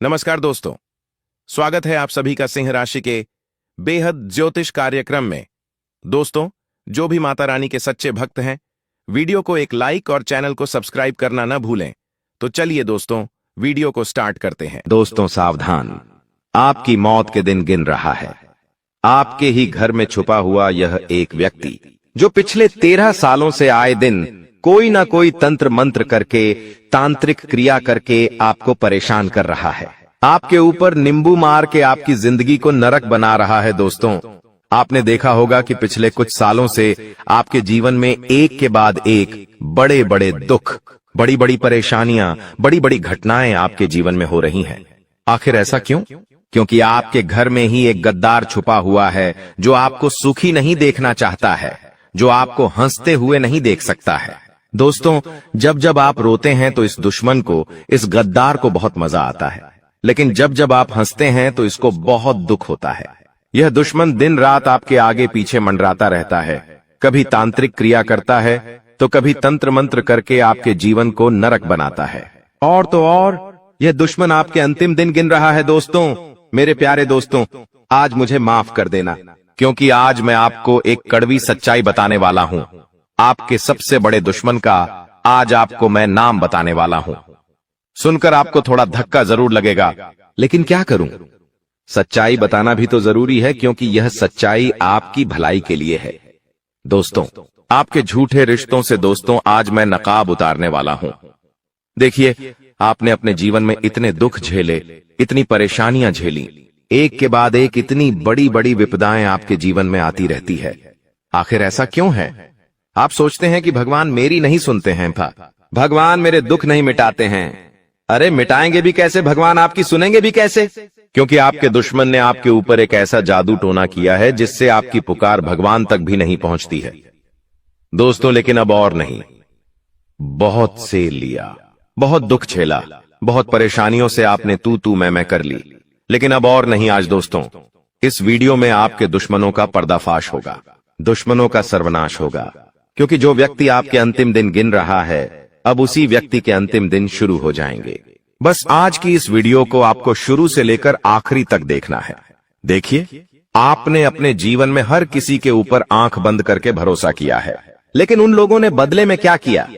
नमस्कार दोस्तों, स्वागत है आप सभी का सिंह राशि के बेहद ज्योतिष कार्यक्रम में। दोस्तों, जो भी माता रानी के सच्चे भक्त हैं, वीडियो को एक लाइक और चैनल को सब्सक्राइब करना न भूलें। तो चलिए दोस्तों, वीडियो को स्टार्ट करते हैं। दोस्तों सावधान, आपकी मौत के दिन गिन रहा है। आपके ही घर में छुपा हुआ यह एक व्यक्ति जो पिछले 13 सालों से आए दिन कोई ना कोई तंत्र मंत्र करके, तांत्रिक क्रिया करके आपको परेशान कर रहा है। आपके ऊपर नींबू मार के आपकी जिंदगी को नरक बना रहा है। दोस्तों, आपने देखा होगा कि पिछले कुछ सालों से आपके जीवन में एक के बाद एक बड़े बड़े दुख, बड़ी बड़ी परेशानियां, बड़ी बड़ी घटनाएं आपके जीवन में हो रही हैं। आखिर ऐसा क्यों? क्योंकि आपके घर में ही एक गद्दार छुपा हुआ है जो आपको सुखी नहीं देखना चाहता है, जो आपको हंसते हुए नहीं देख सकता है। दोस्तों, जब जब आप रोते हैं तो इस दुश्मन को, इस गद्दार को बहुत मजा आता है, लेकिन जब जब आप हंसते हैं तो इसको बहुत दुख होता है। यह दुश्मन दिन रात आपके आगे पीछे मंडराता रहता है, कभी तांत्रिक क्रिया करता है तो कभी तंत्र मंत्र करके आपके जीवन को नरक बनाता है। और तो और यह दुश्मन आपके अंतिम दिन गिन रहा है। दोस्तों, मेरे प्यारे दोस्तों, आज मुझे माफ कर देना, क्योंकि आज मैं आपको एक कड़वी सच्चाई बताने वाला हूं। आपके सबसे बड़े दुश्मन का आज आपको मैं नाम बताने वाला हूं। सुनकर आपको थोड़ा धक्का जरूर लगेगा, लेकिन क्या करूं, सच्चाई बताना भी तो जरूरी है, क्योंकि यह सच्चाई आपकी भलाई के लिए है। दोस्तों, आपके झूठे रिश्तों से दोस्तों आज मैं नकाब उतारने वाला हूं। देखिए, आपने अपने जीवन में इतने दुख झेले, इतनी परेशानियां झेली, एक के बाद एक इतनी बड़ी बड़ी विपदाएं आपके जीवन में आती रहती है। आखिर ऐसा क्यों है? आप सोचते हैं कि भगवान मेरी नहीं सुनते हैं, भगवान मेरे दुख नहीं मिटाते हैं। अरे मिटाएंगे भी कैसे, भगवान आपकी सुनेंगे भी कैसे? क्योंकि आपके दुश्मन ने आपके ऊपर एक ऐसा जादू टोना किया है जिससे आपकी पुकार भगवान तक भी नहीं पहुंचती है। दोस्तों, लेकिन अब और नहीं। बहुत सेल लिया, बहुत दुख झेला, बहुत परेशानियों से आपने तू मैं कर ली, लेकिन अब और नहीं। आज दोस्तों, इस वीडियो में आपके दुश्मनों का पर्दाफाश होगा, दुश्मनों का सर्वनाश होगा, क्योंकि जो व्यक्ति आपके अंतिम दिन गिन रहा है, अब उसी व्यक्ति के अंतिम दिन शुरू हो जाएंगे। बस आज की इस वीडियो को आपको शुरू से लेकर आखिरी तक देखना है। देखिए, आपने अपने जीवन में हर किसी के ऊपर आंख बंद करके भरोसा किया है, लेकिन उन लोगों ने बदले में क्या किया?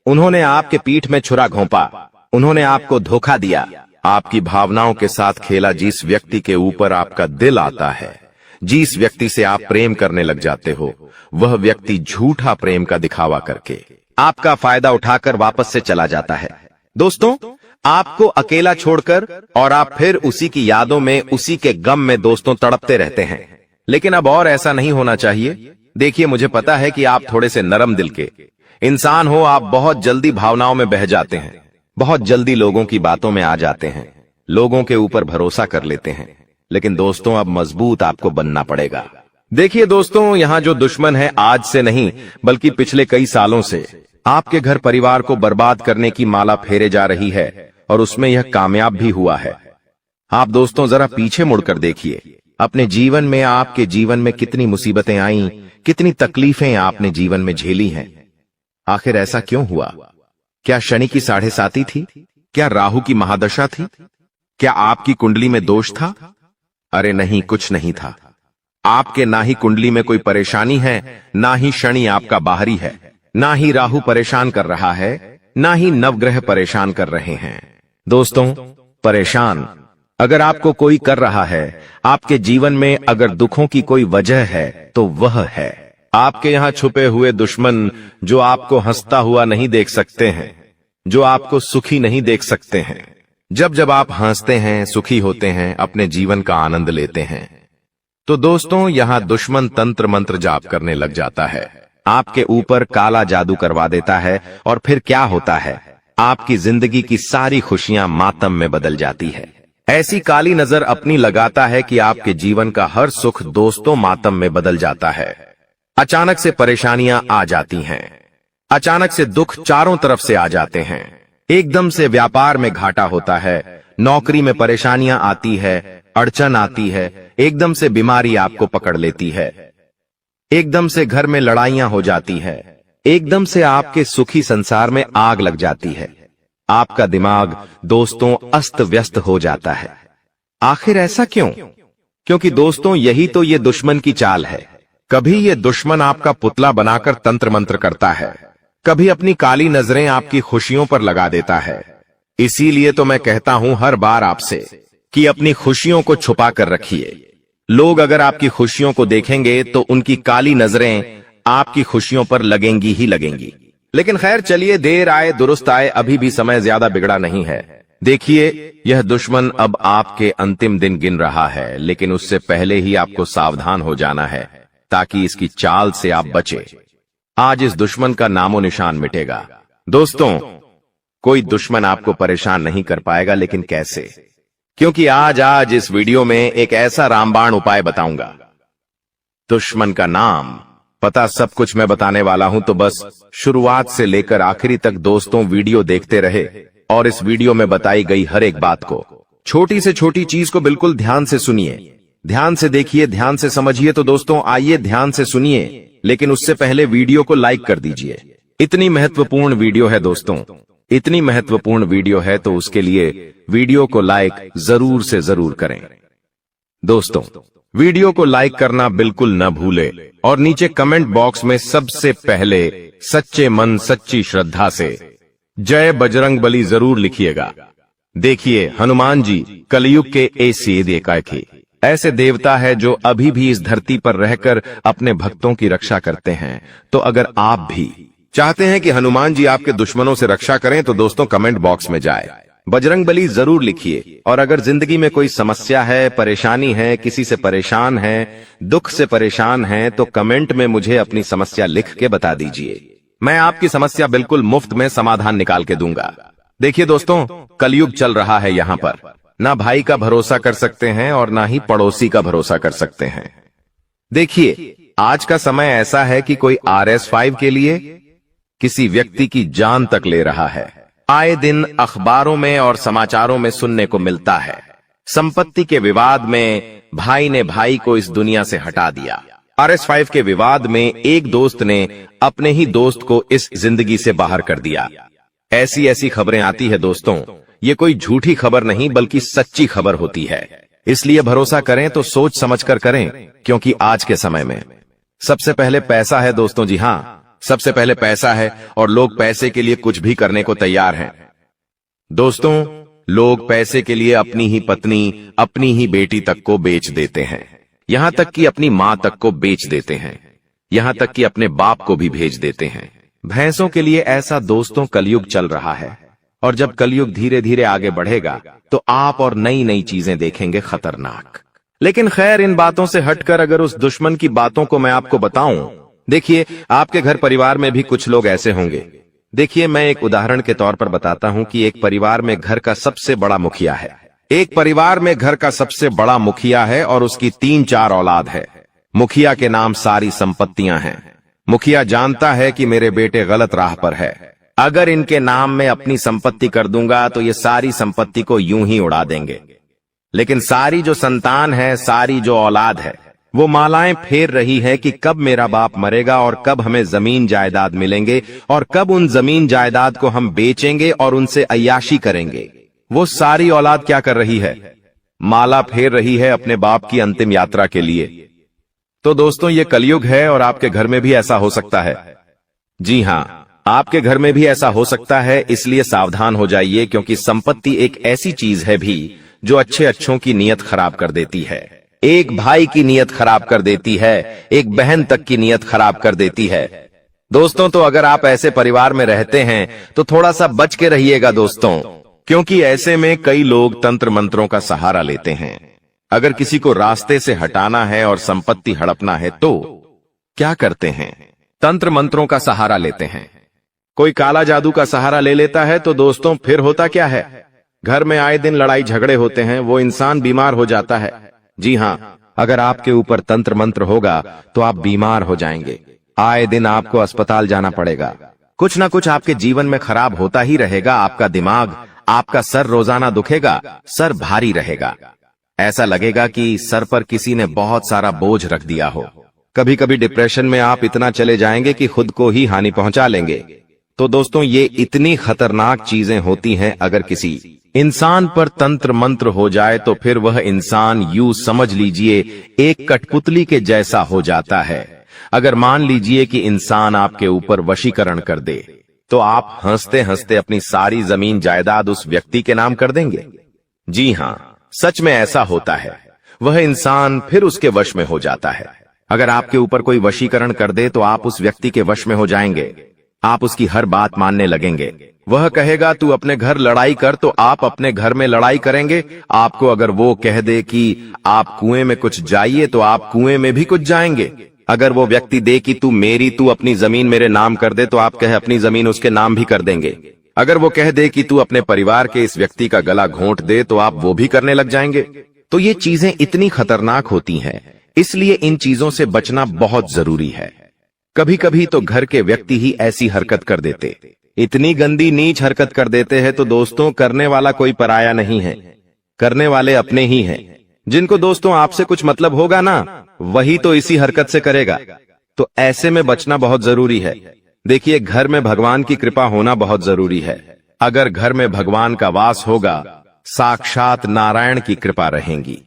उन्होंने आपके पीठ में छुरा घोंपा, उन्होंने आपको धोखा दिया, आपकी भावनाओं के साथ खेला। जिस व्यक्ति के ऊपर आपका दिल आता है, जिस व्यक्ति से आप प्रेम करने लग जाते हो, वह व्यक्ति झूठा प्रेम का दिखावा करके आपका फायदा उठाकर वापस से चला जाता है। दोस्तों, आपको अकेला छोड़कर, और आप फिर उसी की यादों में, उसी के गम में दोस्तों तड़पते रहते हैं। लेकिन अब और ऐसा नहीं होना चाहिए। देखिए, मुझे पता है कि आप थोड़े से नरम दिल के इंसान हो, आप बहुत जल्दी भावनाओं में बह जाते हैं, बहुत जल्दी लोगों की बातों में आ जाते हैं, लोगों के ऊपर भरोसा कर लेते हैं। लेकिन दोस्तों, अब मजबूत आपको बनना पड़ेगा। देखिए दोस्तों, यहाँ जो दुश्मन है, आज से नहीं बल्कि पिछले कई सालों से आपके घर परिवार को बर्बाद करने की माला फेरे जा रही है, और उसमें यह कामयाब भी हुआ है। आप दोस्तों जरा पीछे मुड़कर देखिए, अपने जीवन में, आपके जीवन में कितनी मुसीबतें आईं, कितनी तकलीफें आपने जीवन में झेली हैं। आखिर ऐसा क्यों हुआ? क्या शनि की 7.5 थी? क्या राहु की महादशा थी? क्या आपकी कुंडली में दोष था? अरे नहीं, कुछ नहीं था। आपके ना ही कुंडली में कोई परेशानी है, ना ही शनि आपका बाहरी है, ना ही राहु परेशान कर रहा है, ना ही नवग्रह परेशान कर रहे हैं। दोस्तों, परेशान अगर आपको कोई कर रहा है, आपके जीवन में अगर दुखों की कोई वजह है, तो वह है आपके यहां छुपे हुए दुश्मन, जो आपको हंसता हुआ नहीं देख सकते हैं, जो आपको सुखी नहीं देख सकते हैं। जब जब आप हंसते हैं, सुखी होते हैं, अपने जीवन का आनंद लेते हैं, तो दोस्तों यहां दुश्मन तंत्र मंत्र जाप करने लग जाता है, आपके ऊपर काला जादू करवा देता है, और फिर क्या होता है? आपकी जिंदगी की सारी खुशियां मातम में बदल जाती है। ऐसी काली नजर अपनी लगाता है कि आपके जीवन का हर सुख दोस्तों मातम में बदल जाता है। अचानक से परेशानियां आ जाती हैं, अचानक से दुख चारों तरफ से आ जाते हैं, एकदम से व्यापार में घाटा होता है, नौकरी में परेशानियां आती है, अड़चन आती है, एकदम से बीमारी आपको पकड़ लेती है, एकदम से घर में लड़ाइयां हो जाती है, एकदम से आपके सुखी संसार में आग लग जाती है। आपका दिमाग दोस्तों अस्त व्यस्त हो जाता है। आखिर ऐसा क्यों? क्योंकि दोस्तों यही तो ये दुश्मन की चाल है। कभी ये दुश्मन आपका पुतला बनाकर तंत्र मंत्र करता है, कभी अपनी काली नजरें आपकी खुशियों पर लगा देता है। इसीलिए तो मैं कहता हूं हर बार आपसे कि अपनी खुशियों को छुपा कर रखिए। लोग अगर आपकी खुशियों को देखेंगे तो उनकी काली नजरें आपकी खुशियों पर लगेंगी ही लगेंगी। लेकिन खैर चलिए, देर आए दुरुस्त आए, अभी भी समय ज्यादा बिगड़ा नहीं है। देखिए, यह दुश्मन अब आपके अंतिम दिन गिन रहा है, लेकिन उससे पहले ही आपको सावधान हो जाना है ताकि इसकी चाल से आप बचे। आज इस दुश्मन का नामो निशान मिटेगा। दोस्तों, कोई दुश्मन आपको परेशान नहीं कर पाएगा, लेकिन कैसे? क्योंकि आज इस वीडियो में एक ऐसा रामबाण उपाय बताऊंगा। दुश्मन का नाम, पता सब कुछ मैं बताने वाला हूं, तो बस शुरुआत से लेकर आखिरी तक दोस्तों वीडियो देखते रहे और इस वीडियो में बताई गई हर एक बात को, छोटी से छोटी चीज को बिल्कुल ध्यान से सुनिए, ध्यान से देखिए, ध्यान से समझिए। तो दोस्तों आइए ध्यान से सुनिए, लेकिन उससे पहले वीडियो को लाइक कर दीजिए। इतनी महत्वपूर्ण वीडियो है दोस्तों, इतनी महत्वपूर्ण वीडियो है, तो उसके लिए वीडियो को लाइक जरूर से जरूर करें। दोस्तों, वीडियो को लाइक करना बिल्कुल न भूले और नीचे कमेंट बॉक्स में सबसे पहले सच्चे मन सच्ची श्रद्धा से जय बजरंग बली जरूर लिखिएगा। देखिए, हनुमान जी कलयुग के ऐसे देवता है जो अभी भी इस धरती पर रहकर अपने भक्तों की रक्षा करते हैं। तो अगर आप भी चाहते हैं कि हनुमान जी आपके दुश्मनों से रक्षा करें, तो दोस्तों कमेंट बॉक्स में जाए बजरंग बली जरूर लिखिए। और अगर जिंदगी में कोई समस्या है, परेशानी है, किसी से परेशान है, दुख से परेशान है, तो कमेंट में मुझे अपनी समस्या लिख के बता दीजिए। मैं आपकी समस्या बिल्कुल मुफ्त में समाधान निकाल के दूंगा। देखिए दोस्तों, कलयुग चल रहा है, यहाँ पर ना भाई का भरोसा कर सकते हैं और ना ही पड़ोसी का भरोसा कर सकते हैं। देखिए, आज का समय ऐसा है कि कोई RS5 के लिए किसी व्यक्ति की जान तक ले रहा है। आए दिन अखबारों में और समाचारों में सुनने को मिलता है, संपत्ति के विवाद में भाई ने भाई को इस दुनिया से हटा दिया। RS5 के विवाद में एक दोस्त ने अपने ही दोस्त को इस जिंदगी से बाहर कर दिया। ऐसी ऐसी खबरें आती है दोस्तों, ये कोई झूठी खबर नहीं बल्कि सच्ची खबर होती है। इसलिए भरोसा करें तो सोच समझ कर करें, क्योंकि आज के समय में सबसे पहले पैसा है दोस्तों। जी हाँ, सबसे पहले पैसा है और लोग पैसे के लिए कुछ भी करने को तैयार हैं। दोस्तों, लोग पैसे के लिए अपनी ही पत्नी, अपनी ही बेटी तक को बेच देते हैं, यहां तक कि अपनी मां तक को बेच देते हैं, यहां तक कि अपने बाप को भी भेज देते हैं भैंसों के लिए। ऐसा दोस्तों कलयुग चल रहा है, और जब कलयुग धीरे धीरे आगे बढ़ेगा तो आप और नई नई चीजें देखेंगे खतरनाक। लेकिन खैर, इन बातों से हटकर अगर उस दुश्मन की बातों को मैं आपको बताऊं, देखिए, आपके घर परिवार में भी कुछ लोग ऐसे होंगे। देखिए, मैं एक उदाहरण के तौर पर बताता हूं कि एक परिवार में घर का सबसे बड़ा मुखिया है। एक परिवार में घर का सबसे बड़ा मुखिया है और उसकी 3-4 औलाद है। मुखिया के नाम सारी संपत्तियां हैं। मुखिया जानता है कि मेरे बेटे गलत राह पर है, अगर इनके नाम में अपनी संपत्ति कर दूंगा तो ये सारी संपत्ति को यूं ही उड़ा देंगे। लेकिन सारी जो संतान है, सारी जो औलाद है, वो मालाएं फेर रही है कि कब मेरा बाप मरेगा और कब हमें जमीन जायदाद मिलेंगे और कब उन जमीन जायदाद को हम बेचेंगे और उनसे अय्याशी करेंगे। वो सारी औलाद क्या कर रही है? माला फेर रही है अपने बाप की अंतिम यात्रा के लिए। तो दोस्तों, ये कलयुग है और आपके घर में भी ऐसा हो सकता है। जी हां, आपके घर में भी ऐसा हो सकता है, इसलिए सावधान हो जाइए, क्योंकि संपत्ति एक ऐसी चीज है भी जो अच्छे अच्छों की नीयत खराब कर देती है। एक भाई की नीयत खराब कर देती है, एक बहन तक की नीयत खराब कर देती है। दोस्तों, तो अगर आप ऐसे परिवार में रहते हैं तो थोड़ा सा बच के रहिएगा दोस्तों, क्योंकि ऐसे में कई लोग तंत्र मंत्रों का सहारा लेते हैं। अगर किसी को रास्ते से हटाना है और संपत्ति हड़पना है तो क्या करते हैं? तंत्र मंत्रों का सहारा लेते हैं। कोई काला जादू का सहारा ले लेता है तो दोस्तों फिर होता क्या है? घर में आए दिन लड़ाई झगड़े होते हैं, वो इंसान बीमार हो जाता है। जी हां, अगर आपके ऊपर तंत्र मंत्र होगा तो आप बीमार हो जाएंगे। आए दिन आपको अस्पताल जाना पड़ेगा। कुछ ना कुछ आपके जीवन में खराब होता ही रहेगा। आपका दिमाग, आपका सर रोजाना दुखेगा, सर भारी रहेगा। ऐसा लगेगा कि सर पर किसी ने बहुत सारा बोझ रख दिया हो। कभी कभी डिप्रेशन में आप इतना चले जाएंगे कि खुद को ही हानि पहुंचा लेंगे। तो दोस्तों ये इतनी खतरनाक चीजें होती हैं, अगर किसी इंसान पर तंत्र मंत्र हो जाए तो फिर वह इंसान यूं समझ लीजिए एक कठपुतली के जैसा हो जाता है। अगर मान लीजिए कि इंसान आपके ऊपर वशीकरण कर दे तो आप हंसते हंसते अपनी सारी जमीन जायदाद उस व्यक्ति के नाम कर देंगे। जी हां, सच में ऐसा होता है। वह इंसान फिर उसके वश में हो जाता है। अगर आपके ऊपर कोई वशीकरण कर दे तो आप उस व्यक्ति के वश में हो जाएंगे। आप उसकी हर बात मानने लगेंगे। वह कहेगा तू अपने घर लड़ाई कर तो आप अपने घर में लड़ाई करेंगे। आपको अगर वो कह दे कि आप कुएं में कुछ जाइए तो आप कुएं में भी कुछ जाएंगे। अगर वो व्यक्ति दे कि तू अपनी जमीन मेरे नाम कर दे तो आप कहे अपनी जमीन उसके नाम भी कर देंगे। अगर वो कह दे कि तू अपने परिवार के इस व्यक्ति का गला घोंट दे तो आप वो भी करने लग जाएंगे। तो ये चीजें इतनी खतरनाक होती हैं, इसलिए इन चीजों से बचना बहुत जरूरी है। कभी कभी तो घर के व्यक्ति ही ऐसी हरकत कर देते, इतनी गंदी नीच हरकत कर देते हैं तो दोस्तों करने वाला कोई पराया नहीं है, करने वाले अपने ही हैं। जिनको दोस्तों आपसे कुछ मतलब होगा ना, वही तो इसी हरकत से करेगा। तो ऐसे में बचना बहुत जरूरी है। देखिए, घर में भगवान की कृपा होना बहुत जरूरी है। अगर घर में भगवान का वास होगा, साक्षात नारायण की कृपा रहेगी।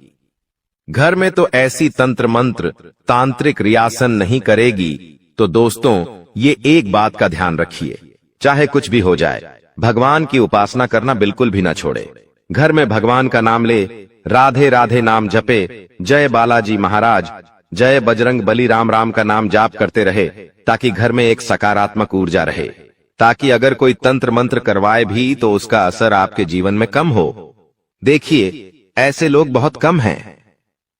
घर में तो ऐसी तंत्र मंत्र तांत्रिक रियासन नहीं करेगी। तो दोस्तों ये एक बात का ध्यान रखिए, चाहे कुछ भी हो जाए, भगवान की उपासना करना बिल्कुल भी ना छोड़े। घर में भगवान का नाम ले, राधे राधे नाम जपे, जय बालाजी महाराज, जय बजरंग बली, राम राम का नाम जाप करते रहे, ताकि घर में एक सकारात्मक ऊर्जा रहे, ताकि अगर कोई तंत्र मंत्र करवाए भी तो उसका असर आपके जीवन में कम हो। देखिए, ऐसे लोग बहुत कम हैं।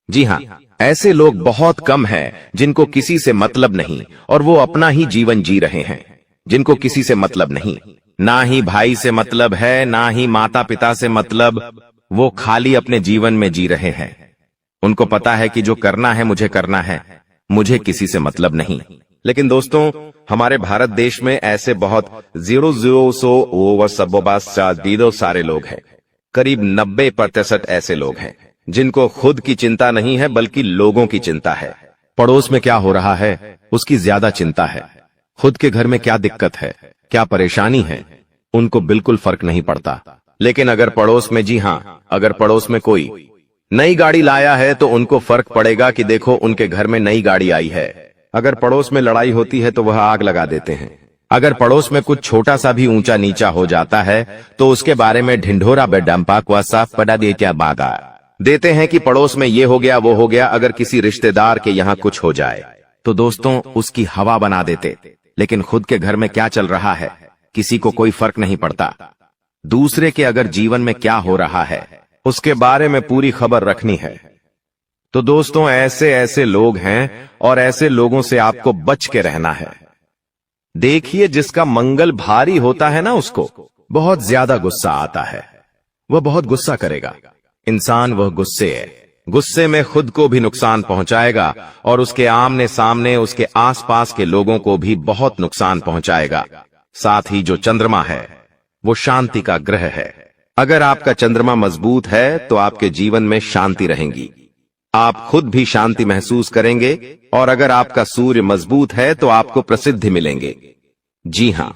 जी हां, ऐसे लोग बहुत कम हैं जिनको किसी से मतलब नहीं और वो अपना ही जीवन जी रहे हैं। जिनको किसी से मतलब नहीं, ना ही भाई से मतलब है, ना ही माता पिता से मतलब, वो खाली अपने जीवन में जी रहे हैं। उनको पता है कि जो करना है मुझे करना है, मुझे किसी से मतलब नहीं। लेकिन दोस्तों हमारे भारत देश में ऐसे बहुत 0.0 सारे लोग हैं। करीब 90% ऐसे लोग हैं जिनको खुद की चिंता नहीं है बल्कि लोगों की चिंता है। पड़ोस में क्या हो रहा है उसकी ज्यादा चिंता है। खुद के घर में क्या दिक्कत है, क्या परेशानी है, उनको बिल्कुल फर्क नहीं पड़ता। लेकिन अगर पड़ोस में, जी हां, अगर पड़ोस में कोई नई गाड़ी लाया है तो उनको फर्क पड़ेगा कि देखो उनके घर में नई गाड़ी आई है। अगर पड़ोस में लड़ाई होती है तो वह आग लगा देते हैं। अगर पड़ोस में कुछ छोटा सा भी ऊंचा नीचा हो जाता है तो उसके बारे में ढिंढोरा बेडम्पाक व साफ पड़ा देते हैं कि पड़ोस में ये हो गया वो हो गया। अगर किसी रिश्तेदार के यहाँ कुछ हो जाए तो दोस्तों उसकी हवा बना देते। लेकिन खुद के घर में क्या चल रहा है किसी को कोई फर्क नहीं पड़ता। दूसरे के अगर जीवन में क्या हो रहा है उसके बारे में पूरी खबर रखनी है। तो दोस्तों ऐसे ऐसे लोग हैं और ऐसे लोगों से आपको बच के रहना है। देखिए, जिसका मंगल भारी होता है ना, उसको बहुत ज्यादा गुस्सा आता है। वह बहुत गुस्सा करेगा। इंसान वह गुस्से में खुद को भी नुकसान पहुंचाएगा और उसके आमने सामने उसके आसपास के लोगों को भी बहुत नुकसान पहुंचाएगा। साथ ही जो चंद्रमा है वो शांति का ग्रह है। अगर आपका चंद्रमा मजबूत है तो आपके जीवन में शांति रहेगी, आप खुद भी शांति महसूस करेंगे। और अगर आपका सूर्य मजबूत है तो आपको प्रसिद्धि मिलेंगे। जी हां,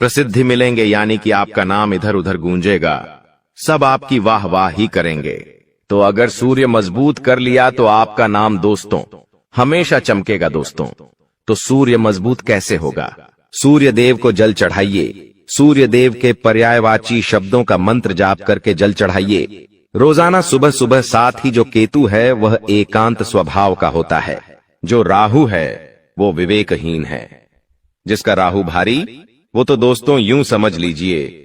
प्रसिद्धि मिलेंगे यानी कि आपका नाम इधर उधर गूंजेगा, सब आपकी वाह वाह ही करेंगे। तो अगर सूर्य मजबूत कर लिया तो आपका नाम दोस्तों हमेशा चमकेगा। दोस्तों तो सूर्य मजबूत कैसे होगा? सूर्य देव को जल चढ़ाइए, सूर्य देव के पर्यायवाची शब्दों का मंत्र जाप करके जल चढ़ाइए रोजाना सुबह सुबह। साथ ही जो केतु है वह एकांत स्वभाव का होता है, जो राहु है वो विवेकहीन है। जिसका राहु भारी वो तो दोस्तों यूं समझ लीजिए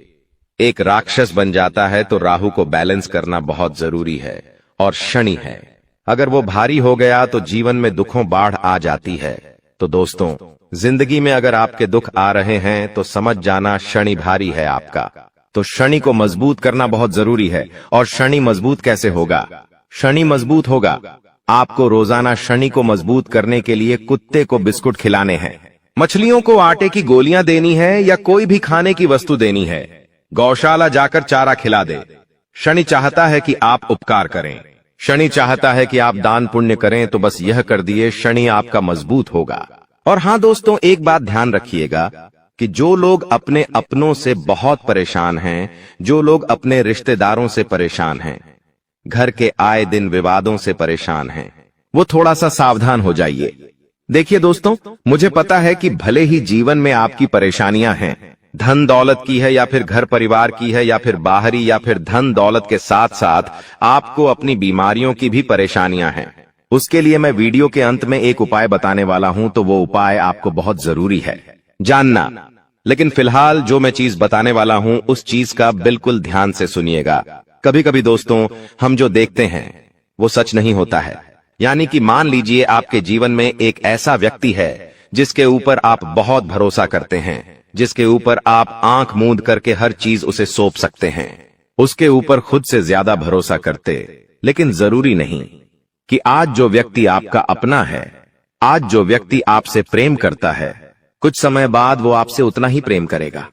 एक राक्षस बन जाता है। तो राहु को बैलेंस करना बहुत जरूरी है। और शनि है, अगर वो भारी हो गया तो जीवन में दुखों बाढ़ आ जाती है। तो दोस्तों जिंदगी में अगर आपके दुख आ रहे हैं तो समझ जाना शनि भारी है आपका। तो शनि को मजबूत करना बहुत जरूरी है। और शनि मजबूत कैसे होगा? शनि मजबूत होगा, आपको रोजाना शनि को मजबूत करने के लिए कुत्ते को बिस्कुट खिलाने हैं, मछलियों को आटे की गोलियां देनी है या कोई भी खाने की वस्तु देनी है, गौशाला जाकर चारा खिला दे। शनि चाहता है कि आप उपकार करें, शनि चाहता है कि आप दान पुण्य करें। तो बस यह कर दिए, शनि आपका मजबूत होगा। और हां दोस्तों, एक बात ध्यान रखिएगा, कि जो लोग अपने अपनों से बहुत परेशान हैं, जो लोग अपने रिश्तेदारों से परेशान हैं, घर के आए दिन विवादों से परेशान हैं, वो थोड़ा सा सावधान हो जाइए। देखिए दोस्तों, मुझे पता है कि भले ही जीवन में आपकी परेशानियां हैं, धन दौलत की है या फिर घर परिवार की है या फिर बाहरी या फिर धन दौलत के साथ साथ आपको अपनी बीमारियों की भी परेशानियां हैं। उसके लिए मैं वीडियो के अंत में एक उपाय बताने वाला हूं, तो वो उपाय आपको बहुत जरूरी है जानना। लेकिन फिलहाल जो मैं चीज बताने वाला हूं, उस चीज का बिल्कुल ध्यान से सुनिएगा। कभी कभी दोस्तों, हम जो देखते हैं वो सच नहीं होता है। यानी कि मान लीजिए आपके जीवन में एक ऐसा व्यक्ति है जिसके ऊपर आप बहुत भरोसा करते हैं, जिसके ऊपर आप आंख मूंद करके हर चीज उसे सौंप सकते हैं, उसके ऊपर खुद से ज्यादा भरोसा करते। लेकिन जरूरी नहीं कि आज जो व्यक्ति आपका अपना है, आज जो व्यक्ति आपसे प्रेम करता है, कुछ समय बाद वो आपसे उतना ही प्रेम करेगा।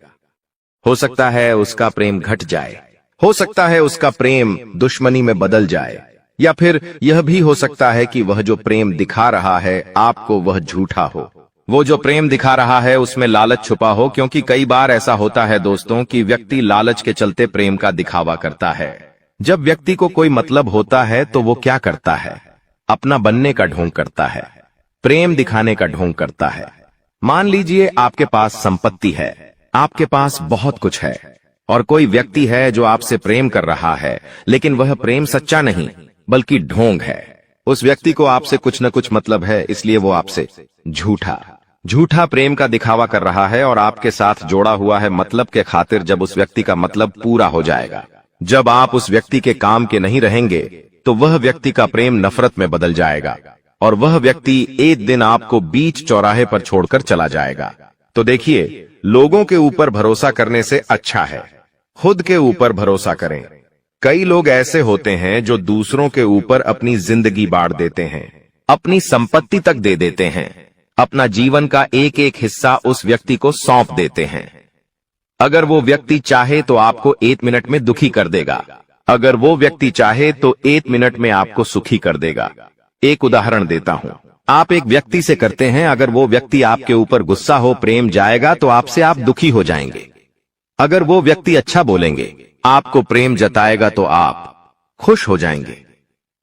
हो सकता है उसका प्रेम घट जाए, हो सकता है उसका प्रेम दुश्मनी में बदल जाए, या फिर यह भी हो सकता है कि वह जो प्रेम दिखा रहा है आपको वह झूठा हो। वो जो प्रेम दिखा रहा है उसमें लालच छुपा हो, क्योंकि कई बार ऐसा होता है दोस्तों कि व्यक्ति लालच के चलते प्रेम का दिखावा करता है। जब व्यक्ति को कोई मतलब होता है तो वो क्या करता है? अपना बनने का ढोंग करता है, प्रेम दिखाने का ढोंग करता है। मान लीजिए आपके पास संपत्ति है, आपके पास बहुत कुछ है, और कोई व्यक्ति है जो आपसे प्रेम कर रहा है, लेकिन वह प्रेम सच्चा नहीं बल्कि ढोंग है। उस व्यक्ति को आपसे कुछ न कुछ मतलब है, इसलिए वो आपसे झूठा प्रेम का दिखावा कर रहा है और आपके साथ जोड़ा हुआ है मतलब के खातिर। जब उस व्यक्ति का मतलब पूरा हो जाएगा, जब आप उस व्यक्ति के काम के नहीं रहेंगे, तो वह व्यक्ति का प्रेम नफरत में बदल जाएगा और वह व्यक्ति एक दिन आपको बीच चौराहे पर छोड़कर चला जाएगा। तो देखिए, लोगों के ऊपर भरोसा करने से अच्छा है खुद के ऊपर भरोसा करें। कई लोग ऐसे होते हैं जो दूसरों के ऊपर अपनी जिंदगी बांट देते हैं, अपनी संपत्ति तक दे देते हैं, अपना जीवन का एक एक हिस्सा उस व्यक्ति को सौंप देते हैं। अगर वो व्यक्ति चाहे तो आपको 1 मिनट में दुखी कर देगा, अगर वो व्यक्ति चाहे तो 1 मिनट में आपको सुखी कर देगा। एक उदाहरण देता हूं, आप एक व्यक्ति से करते हैं, अगर वो व्यक्ति आपके ऊपर गुस्सा हो, प्रेम जाएगा तो आपसे आप दुखी हो जाएंगे। अगर वो व्यक्ति अच्छा बोलेंगे, आपको प्रेम जताएगा तो आप खुश हो जाएंगे,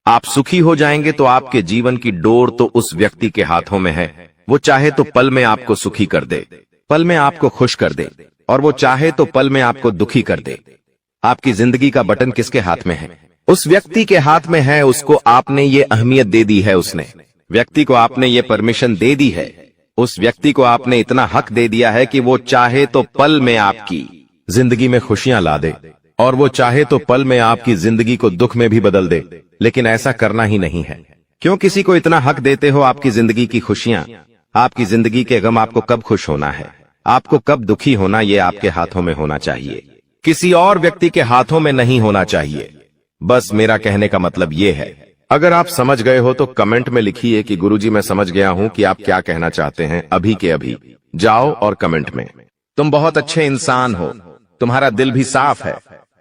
आप सुखी हो जाएंगे। तो आपके जीवन की डोर तो उस व्यक्ति के हाथों में है। वो चाहे तो पल में आपको सुखी कर दे, पल में आपको खुश कर दे, और वो चाहे तो पल में आपको दुखी कर दे। आपकी जिंदगी का बटन किसके हाथ में है? उस व्यक्ति के हाथ में है। उसको आपने ये अहमियत दे दी है, उसने व्यक्ति को आपने ये परमिशन दे दी है, उस व्यक्ति को आपने इतना हक दे दिया है कि वो चाहे तो पल में आपकी जिंदगी में खुशियां ला दे, और वो चाहे तो पल में आपकी जिंदगी को दुख में भी बदल दे। लेकिन ऐसा करना ही नहीं है। क्यों किसी को इतना हक देते हो आपकी जिंदगी की खुशियां, आपकी जिंदगी के गम? आपको कब खुश होना है, आपको कब दुखी होना, ये आपके हाथों में होना चाहिए, किसी और व्यक्ति के हाथों में नहीं होना चाहिए। बस मेरा कहने का मतलब ये है। अगर आप समझ गए हो तो कमेंट में लिखिए कि गुरुजी मैं समझ गया हूं कि आप क्या कहना चाहते हैं। अभी के अभी जाओ और कमेंट में, तुम बहुत अच्छे इंसान हो, तुम्हारा दिल भी साफ है,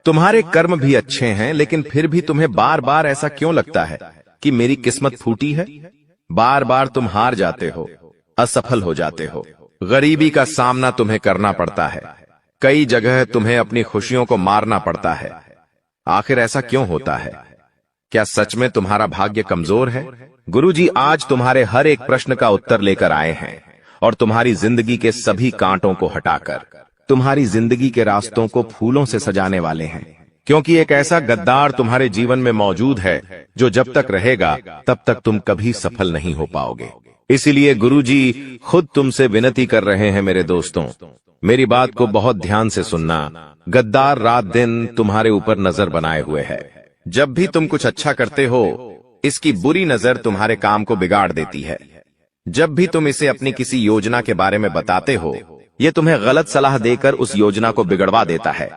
तुम्हारे कर्म भी अच्छे हैं, लेकिन फिर भी तुम्हें बार बार ऐसा क्यों लगता है कि मेरी किस्मत फूटी है? बार बार तुम हार जाते हो, असफल हो जाते हो, गरीबी का सामना तुम्हें करना पड़ता है, कई जगह तुम्हें अपनी खुशियों को मारना पड़ता है। आखिर ऐसा क्यों होता है? क्या सच में तुम्हारा भाग्य कमजोर है? गुरुजी आज तुम्हारे हर एक प्रश्न का उत्तर लेकर आए हैं और तुम्हारी जिंदगी के सभी कांटों को हटाकर तुम्हारी जिंदगी के रास्तों को फूलों से सजाने वाले हैं। क्योंकि एक ऐसा गद्दार तुम्हारे जीवन में मौजूद है जो जब तक रहेगा तब तक तुम कभी सफल नहीं हो पाओगे। इसीलिए गुरुजी खुद तुमसे विनती कर रहे हैं मेरे दोस्तों, मेरी बात को बहुत ध्यान से सुनना। गद्दार रात दिन तुम्हारे ऊपर नजर बनाए हुए है। जब भी तुम कुछ अच्छा करते हो, इसकी बुरी नजर तुम्हारे काम को बिगाड़ देती है। जब भी तुम इसे अपनी किसी योजना के बारे में बताते हो, ये तुम्हें गलत सलाह देकर उस योजना को बिगड़वा देता है।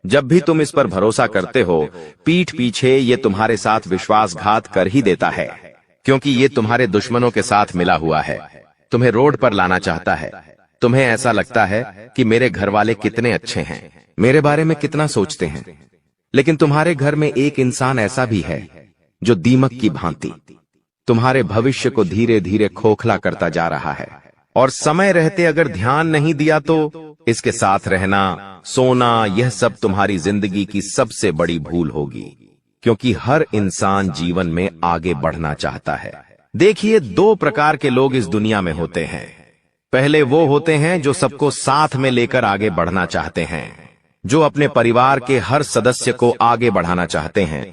जब भी तुम इस पर भरोसा करते हो, पीठ पीछे ये तुम्हारे साथ विश्वासघात कर ही देता है, क्योंकि ये तुम्हारे दुश्मनों के साथ मिला हुआ है। तुम्हें रोड पर लाना चाहता है। तुम्हें ऐसा लगता है कि मेरे घर वाले कितने अच्छे हैं, मेरे बारे में कितना सोचते हैं। लेकिन तुम्हारे घर में एक इंसान ऐसा भी है जो दीमक की भांति तुम्हारे भविष्य को धीरे धीरे खोखला करता जा रहा है, और समय रहते अगर ध्यान नहीं दिया तो इसके साथ रहना, सोना, यह सब तुम्हारी जिंदगी की सबसे बड़ी भूल होगी, क्योंकि हर इंसान जीवन में आगे बढ़ना चाहता है। देखिए, दो प्रकार के लोग इस दुनिया में होते हैं। पहले वो होते हैं जो सबको साथ में लेकर आगे बढ़ना चाहते हैं, जो अपने परिवार के हर सदस्य को आगे बढ़ाना चाहते हैं,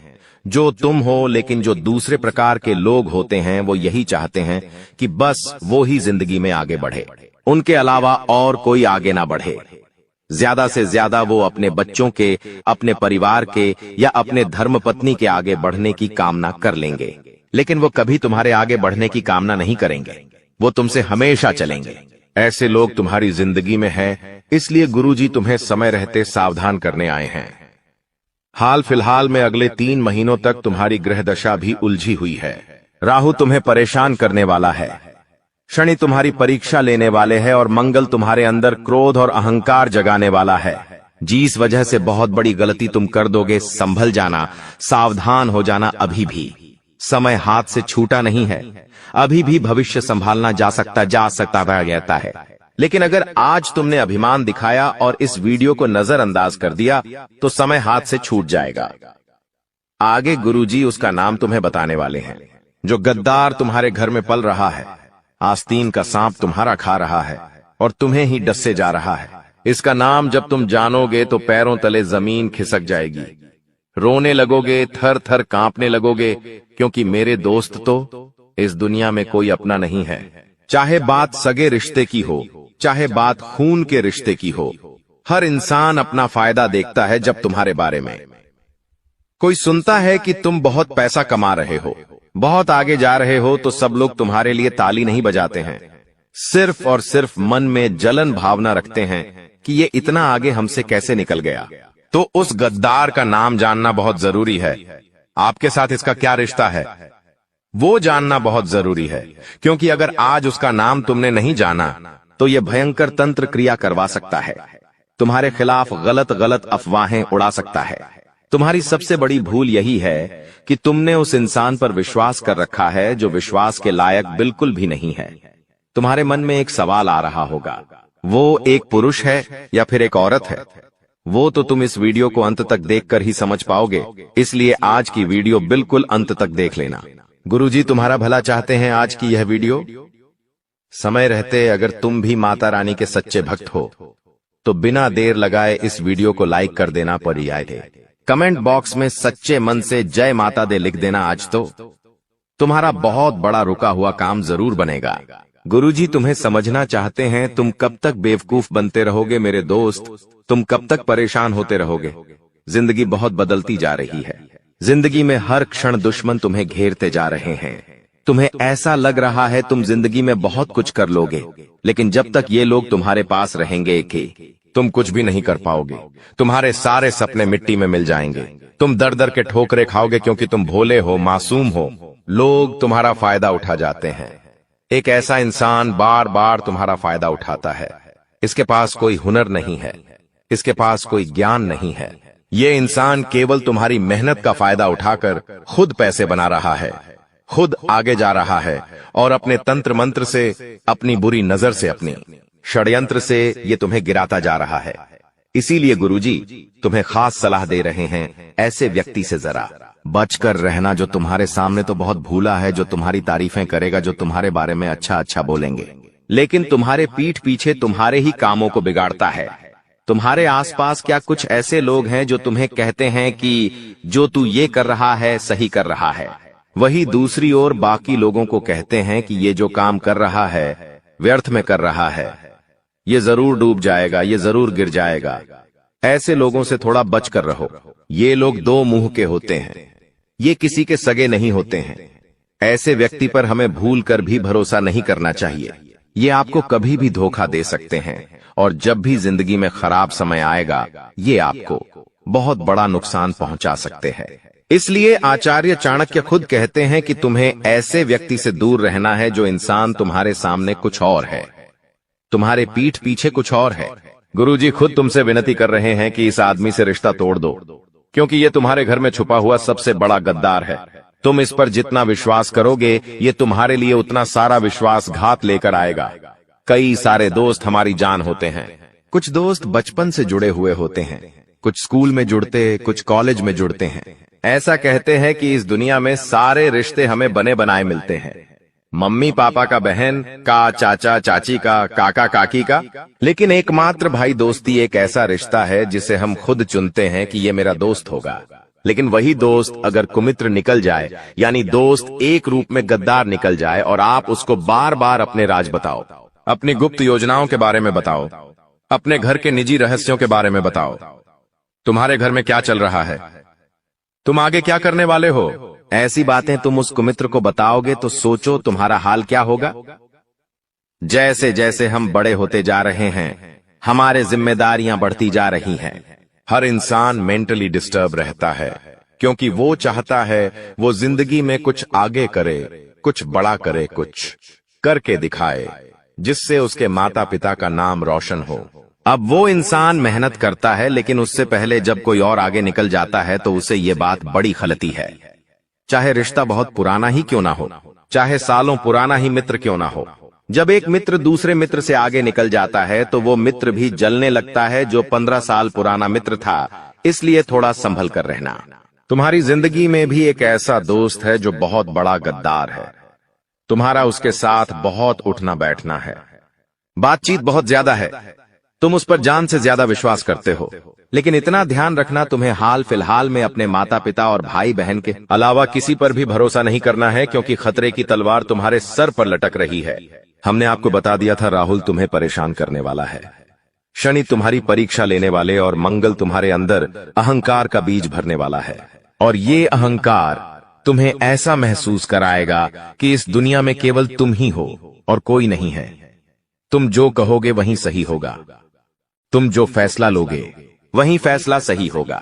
जो तुम हो। लेकिन जो दूसरे प्रकार के लोग होते हैं वो यही चाहते हैं कि बस वो ही जिंदगी में आगे बढ़े, उनके अलावा और कोई आगे ना बढ़े। ज्यादा से ज्यादा वो अपने बच्चों के, अपने परिवार के या अपने धर्मपत्नी के आगे बढ़ने की कामना कर लेंगे, लेकिन वो कभी तुम्हारे आगे बढ़ने की कामना नहीं करेंगे। वो तुमसे हमेशा चलेंगे। ऐसे लोग तुम्हारी जिंदगी में हैं, इसलिए गुरुजी तुम्हें समय रहते सावधान करने आए हैं। हाल फिलहाल में अगले 3 महीनों तक तुम्हारी ग्रह दशा भी उलझी हुई है। राहु तुम्हें परेशान करने वाला है, शनि तुम्हारी परीक्षा लेने वाले हैं और मंगल तुम्हारे अंदर क्रोध और अहंकार जगाने वाला है। जिस वजह से बहुत बड़ी गलती तुम कर दोगे, संभल जाना, सावधान हो जाना। अभी भी समय हाथ से छूटा नहीं है, अभी भी भविष्य संभालना जा सकता रहता है। लेकिन अगर आज तुमने अभिमान दिखाया और इस वीडियो को नजरअंदाज कर दिया तो समय हाथ से छूट जाएगा। आगे गुरुजी उसका नाम तुम्हें बताने वाले हैं, जो गद्दार तुम्हारे घर में पल रहा है। आस्तीन का सांप तुम्हारा खा रहा है और तुम्हें ही डसे जा रहा है। इसका नाम जब तुम जानोगे तो पैरों तले जमीन खिसक जाएगी, रोने लगोगे, थर थर कांपने लगोगे, क्योंकि मेरे दोस्त तो इस दुनिया में कोई अपना नहीं है। चाहे बात सगे रिश्ते की हो, चाहे बात खून के रिश्ते की हो, हर इंसान अपना फायदा देखता है। जब तुम्हारे बारे में कोई सुनता है कि तुम बहुत पैसा कमा रहे हो, बहुत आगे जा रहे हो, तो सब लोग तुम्हारे लिए ताली नहीं बजाते हैं, सिर्फ और सिर्फ मन में जलन भावना रखते हैं कि ये इतना आगे हमसे कैसे निकल गया। तो उस गद्दार का नाम जानना बहुत जरूरी है। आपके साथ इसका क्या रिश्ता है वो जानना बहुत जरूरी है, क्योंकि अगर आज उसका नाम तुमने नहीं जाना तो यह भयंकर तंत्र क्रिया करवा सकता है, तुम्हारे खिलाफ गलत गलत अफवाहें उड़ा सकता है। तुम्हारी सबसे बड़ी भूल यही है कि तुमने उस इंसान पर विश्वास कर रखा है जो विश्वास के लायक बिल्कुल भी नहीं है। तुम्हारे मन में एक सवाल आ रहा होगा, वो एक पुरुष है या फिर एक औरत है? वो तो तुम इस वीडियो को अंत तक देखकर ही समझ पाओगे, इसलिए आज की वीडियो बिल्कुल अंत तक देख लेना। गुरुजी तुम्हारा भला चाहते हैं। आज की यह वीडियो समय रहते अगर तुम भी माता रानी के सच्चे भक्त हो तो बिना देर लगाए इस वीडियो को लाइक कर देना पर आए थे। कमेंट बॉक्स में सच्चे मन से जय माता दे लिख देना। आज तो तुम्हारा बहुत बड़ा रुका हुआ काम जरूर बनेगा। गुरुजी तुम्हें समझना चाहते हैं, तुम कब तक बेवकूफ बनते रहोगे मेरे दोस्त, तुम कब तक परेशान होते रहोगे? जिंदगी बहुत बदलती जा रही है, जिंदगी में हर क्षण दुश्मन तुम्हें घेरते जा रहे हैं। तुम्हें ऐसा लग रहा है तुम जिंदगी में बहुत कुछ कर लोगे, लेकिन जब तक ये लोग तुम्हारे पास रहेंगे कि तुम कुछ भी नहीं कर पाओगे। तुम्हारे सारे सपने मिट्टी में मिल जाएंगे, तुम दर दर के ठोकरे खाओगे, क्योंकि तुम भोले हो, मासूम हो। लोग तुम्हारा फायदा उठा जाते हैं। एक ऐसा इंसान बार बार तुम्हारा फायदा उठाता है। इसके पास कोई हुनर नहीं है, इसके पास कोई ज्ञान नहीं है। ये इंसान केवल तुम्हारी मेहनत का फायदा उठाकर खुद पैसे बना रहा है, खुद आगे जा रहा है और अपने तंत्र मंत्र से, अपनी बुरी नजर से, अपनी षड्यंत्र से ये तुम्हें गिराता जा रहा है। इसीलिए गुरुजी तुम्हें खास सलाह दे रहे हैं, ऐसे व्यक्ति से जरा बचकर रहना जो तुम्हारे सामने तो बहुत भूला है, जो तुम्हारी तारीफें करेगा, जो तुम्हारे बारे में अच्छा अच्छा बोलेंगे, लेकिन तुम्हारे पीठ पीछे तुम्हारे ही कामों को बिगाड़ता है। तुम्हारे आसपास क्या कुछ ऐसे लोग हैं जो तुम्हें कहते हैं कि जो तू ये कर रहा है सही कर रहा है, वही दूसरी ओर बाकी लोगों को कहते हैं कि ये जो काम कर रहा है व्यर्थ में कर रहा है, ये जरूर डूब जाएगा, ये जरूर गिर जाएगा। ऐसे लोगों से थोड़ा बचकर रहो। ये लोग दो मुंह के होते हैं, ये किसी के सगे नहीं होते हैं। ऐसे व्यक्ति पर हमें भूल कर भी भरोसा नहीं करना चाहिए। ये आपको कभी भी धोखा दे सकते हैं और जब भी जिंदगी में खराब समय आएगा ये आपको बहुत बड़ा नुकसान पहुंचा सकते हैं। इसलिए आचार्य चाणक्य खुद कहते हैं कि तुम्हें ऐसे व्यक्ति से दूर रहना है जो इंसान तुम्हारे सामने कुछ और है, तुम्हारे पीठ पीछे कुछ और है। गुरुजी खुद तुमसे विनती कर रहे हैं कि इस आदमी से रिश्ता तोड़ दो, क्योंकि ये तुम्हारे घर में छुपा हुआ सबसे बड़ा गद्दार है। तुम इस पर जितना विश्वास करोगे ये तुम्हारे लिए उतना सारा विश्वासघात लेकर आएगा। कई सारे दोस्त हमारी जान होते हैं, कुछ दोस्त बचपन से जुड़े हुए होते हैं, कुछ स्कूल में जुड़ते, कुछ कॉलेज में जुड़ते हैं। ऐसा कहते हैं कि इस दुनिया में सारे रिश्ते हमें बने बनाए मिलते हैं, मम्मी पापा का, बहन का, चाचा चाची का, काका काकी का। लेकिन एकमात्र भाई दोस्ती एक ऐसा रिश्ता है जिसे हम खुद चुनते हैं कि ये मेरा दोस्त होगा। लेकिन वही दोस्त अगर कुमित्र निकल जाए, यानी दोस्त एक रूप में गद्दार निकल जाए और आप उसको बार बार अपने राज बताओ, अपनी गुप्त योजनाओं के बारे में बताओ, अपने घर के निजी रहस्यों के बारे में बताओ, तुम्हारे घर में क्या चल रहा है, तुम आगे क्या करने वाले हो, ऐसी बातें तुम उस कुमित्र को बताओगे तो सोचो तुम्हारा हाल क्या होगा। जैसे जैसे हम बड़े होते जा रहे हैं, हमारे जिम्मेदारियां बढ़ती जा रही हैं। हर इंसान मेंटली डिस्टर्ब रहता है, क्योंकि वो चाहता है वो जिंदगी में कुछ आगे करे, कुछ बड़ा करे, कुछ करके दिखाए जिससे उसके माता पिता का नाम रोशन हो। अब वो इंसान मेहनत करता है, लेकिन उससे पहले जब कोई और आगे निकल जाता है तो उसे ये बात बड़ी खलती है। चाहे रिश्ता बहुत पुराना ही क्यों ना हो, चाहे सालों पुराना ही मित्र क्यों ना हो, जब एक मित्र दूसरे मित्र से आगे निकल जाता है तो वो मित्र भी जलने लगता है जो 15 साल पुराना मित्र था। इसलिए थोड़ा संभल कर रहना। तुम्हारी जिंदगी में भी एक ऐसा दोस्त है जो बहुत बड़ा गद्दार है। तुम्हारा उसके साथ बहुत उठना बैठना है, बातचीत बहुत ज्यादा है, तुम उस पर जान से ज्यादा विश्वास करते हो। लेकिन इतना ध्यान रखना, तुम्हें हाल फिलहाल में अपने माता पिता और भाई बहन के अलावा किसी पर भी भरोसा नहीं करना है, क्योंकि खतरे की तलवार तुम्हारे सर पर लटक रही है। हमने आपको बता दिया था राहुल तुम्हें परेशान करने वाला है, शनि तुम्हारी परीक्षा लेने वाले और मंगल तुम्हारे अंदर अहंकार का बीज भरने वाला है। और ये अहंकार तुम्हें ऐसा महसूस कराएगा कि इस दुनिया में केवल तुम ही हो और कोई नहीं है। तुम जो कहोगे वही सही होगा, तुम जो फैसला लोगे वही फैसला सही होगा।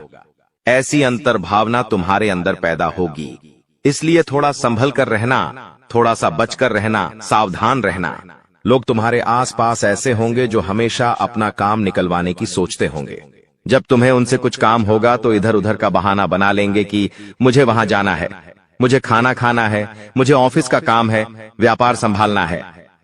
ऐसी अंतर्भावना तुम्हारे अंदर पैदा होगी। इसलिए थोड़ा संभल कर रहना, थोड़ा सा बचकर रहना, सावधान रहना। लोग तुम्हारे आसपास ऐसे होंगे जो हमेशा अपना काम निकलवाने की सोचते होंगे। जब तुम्हें उनसे कुछ काम होगा तो इधर उधर का बहाना बना लेंगे कि मुझे वहां जाना है, मुझे खाना खाना है, मुझे ऑफिस का काम है, व्यापार संभालना है।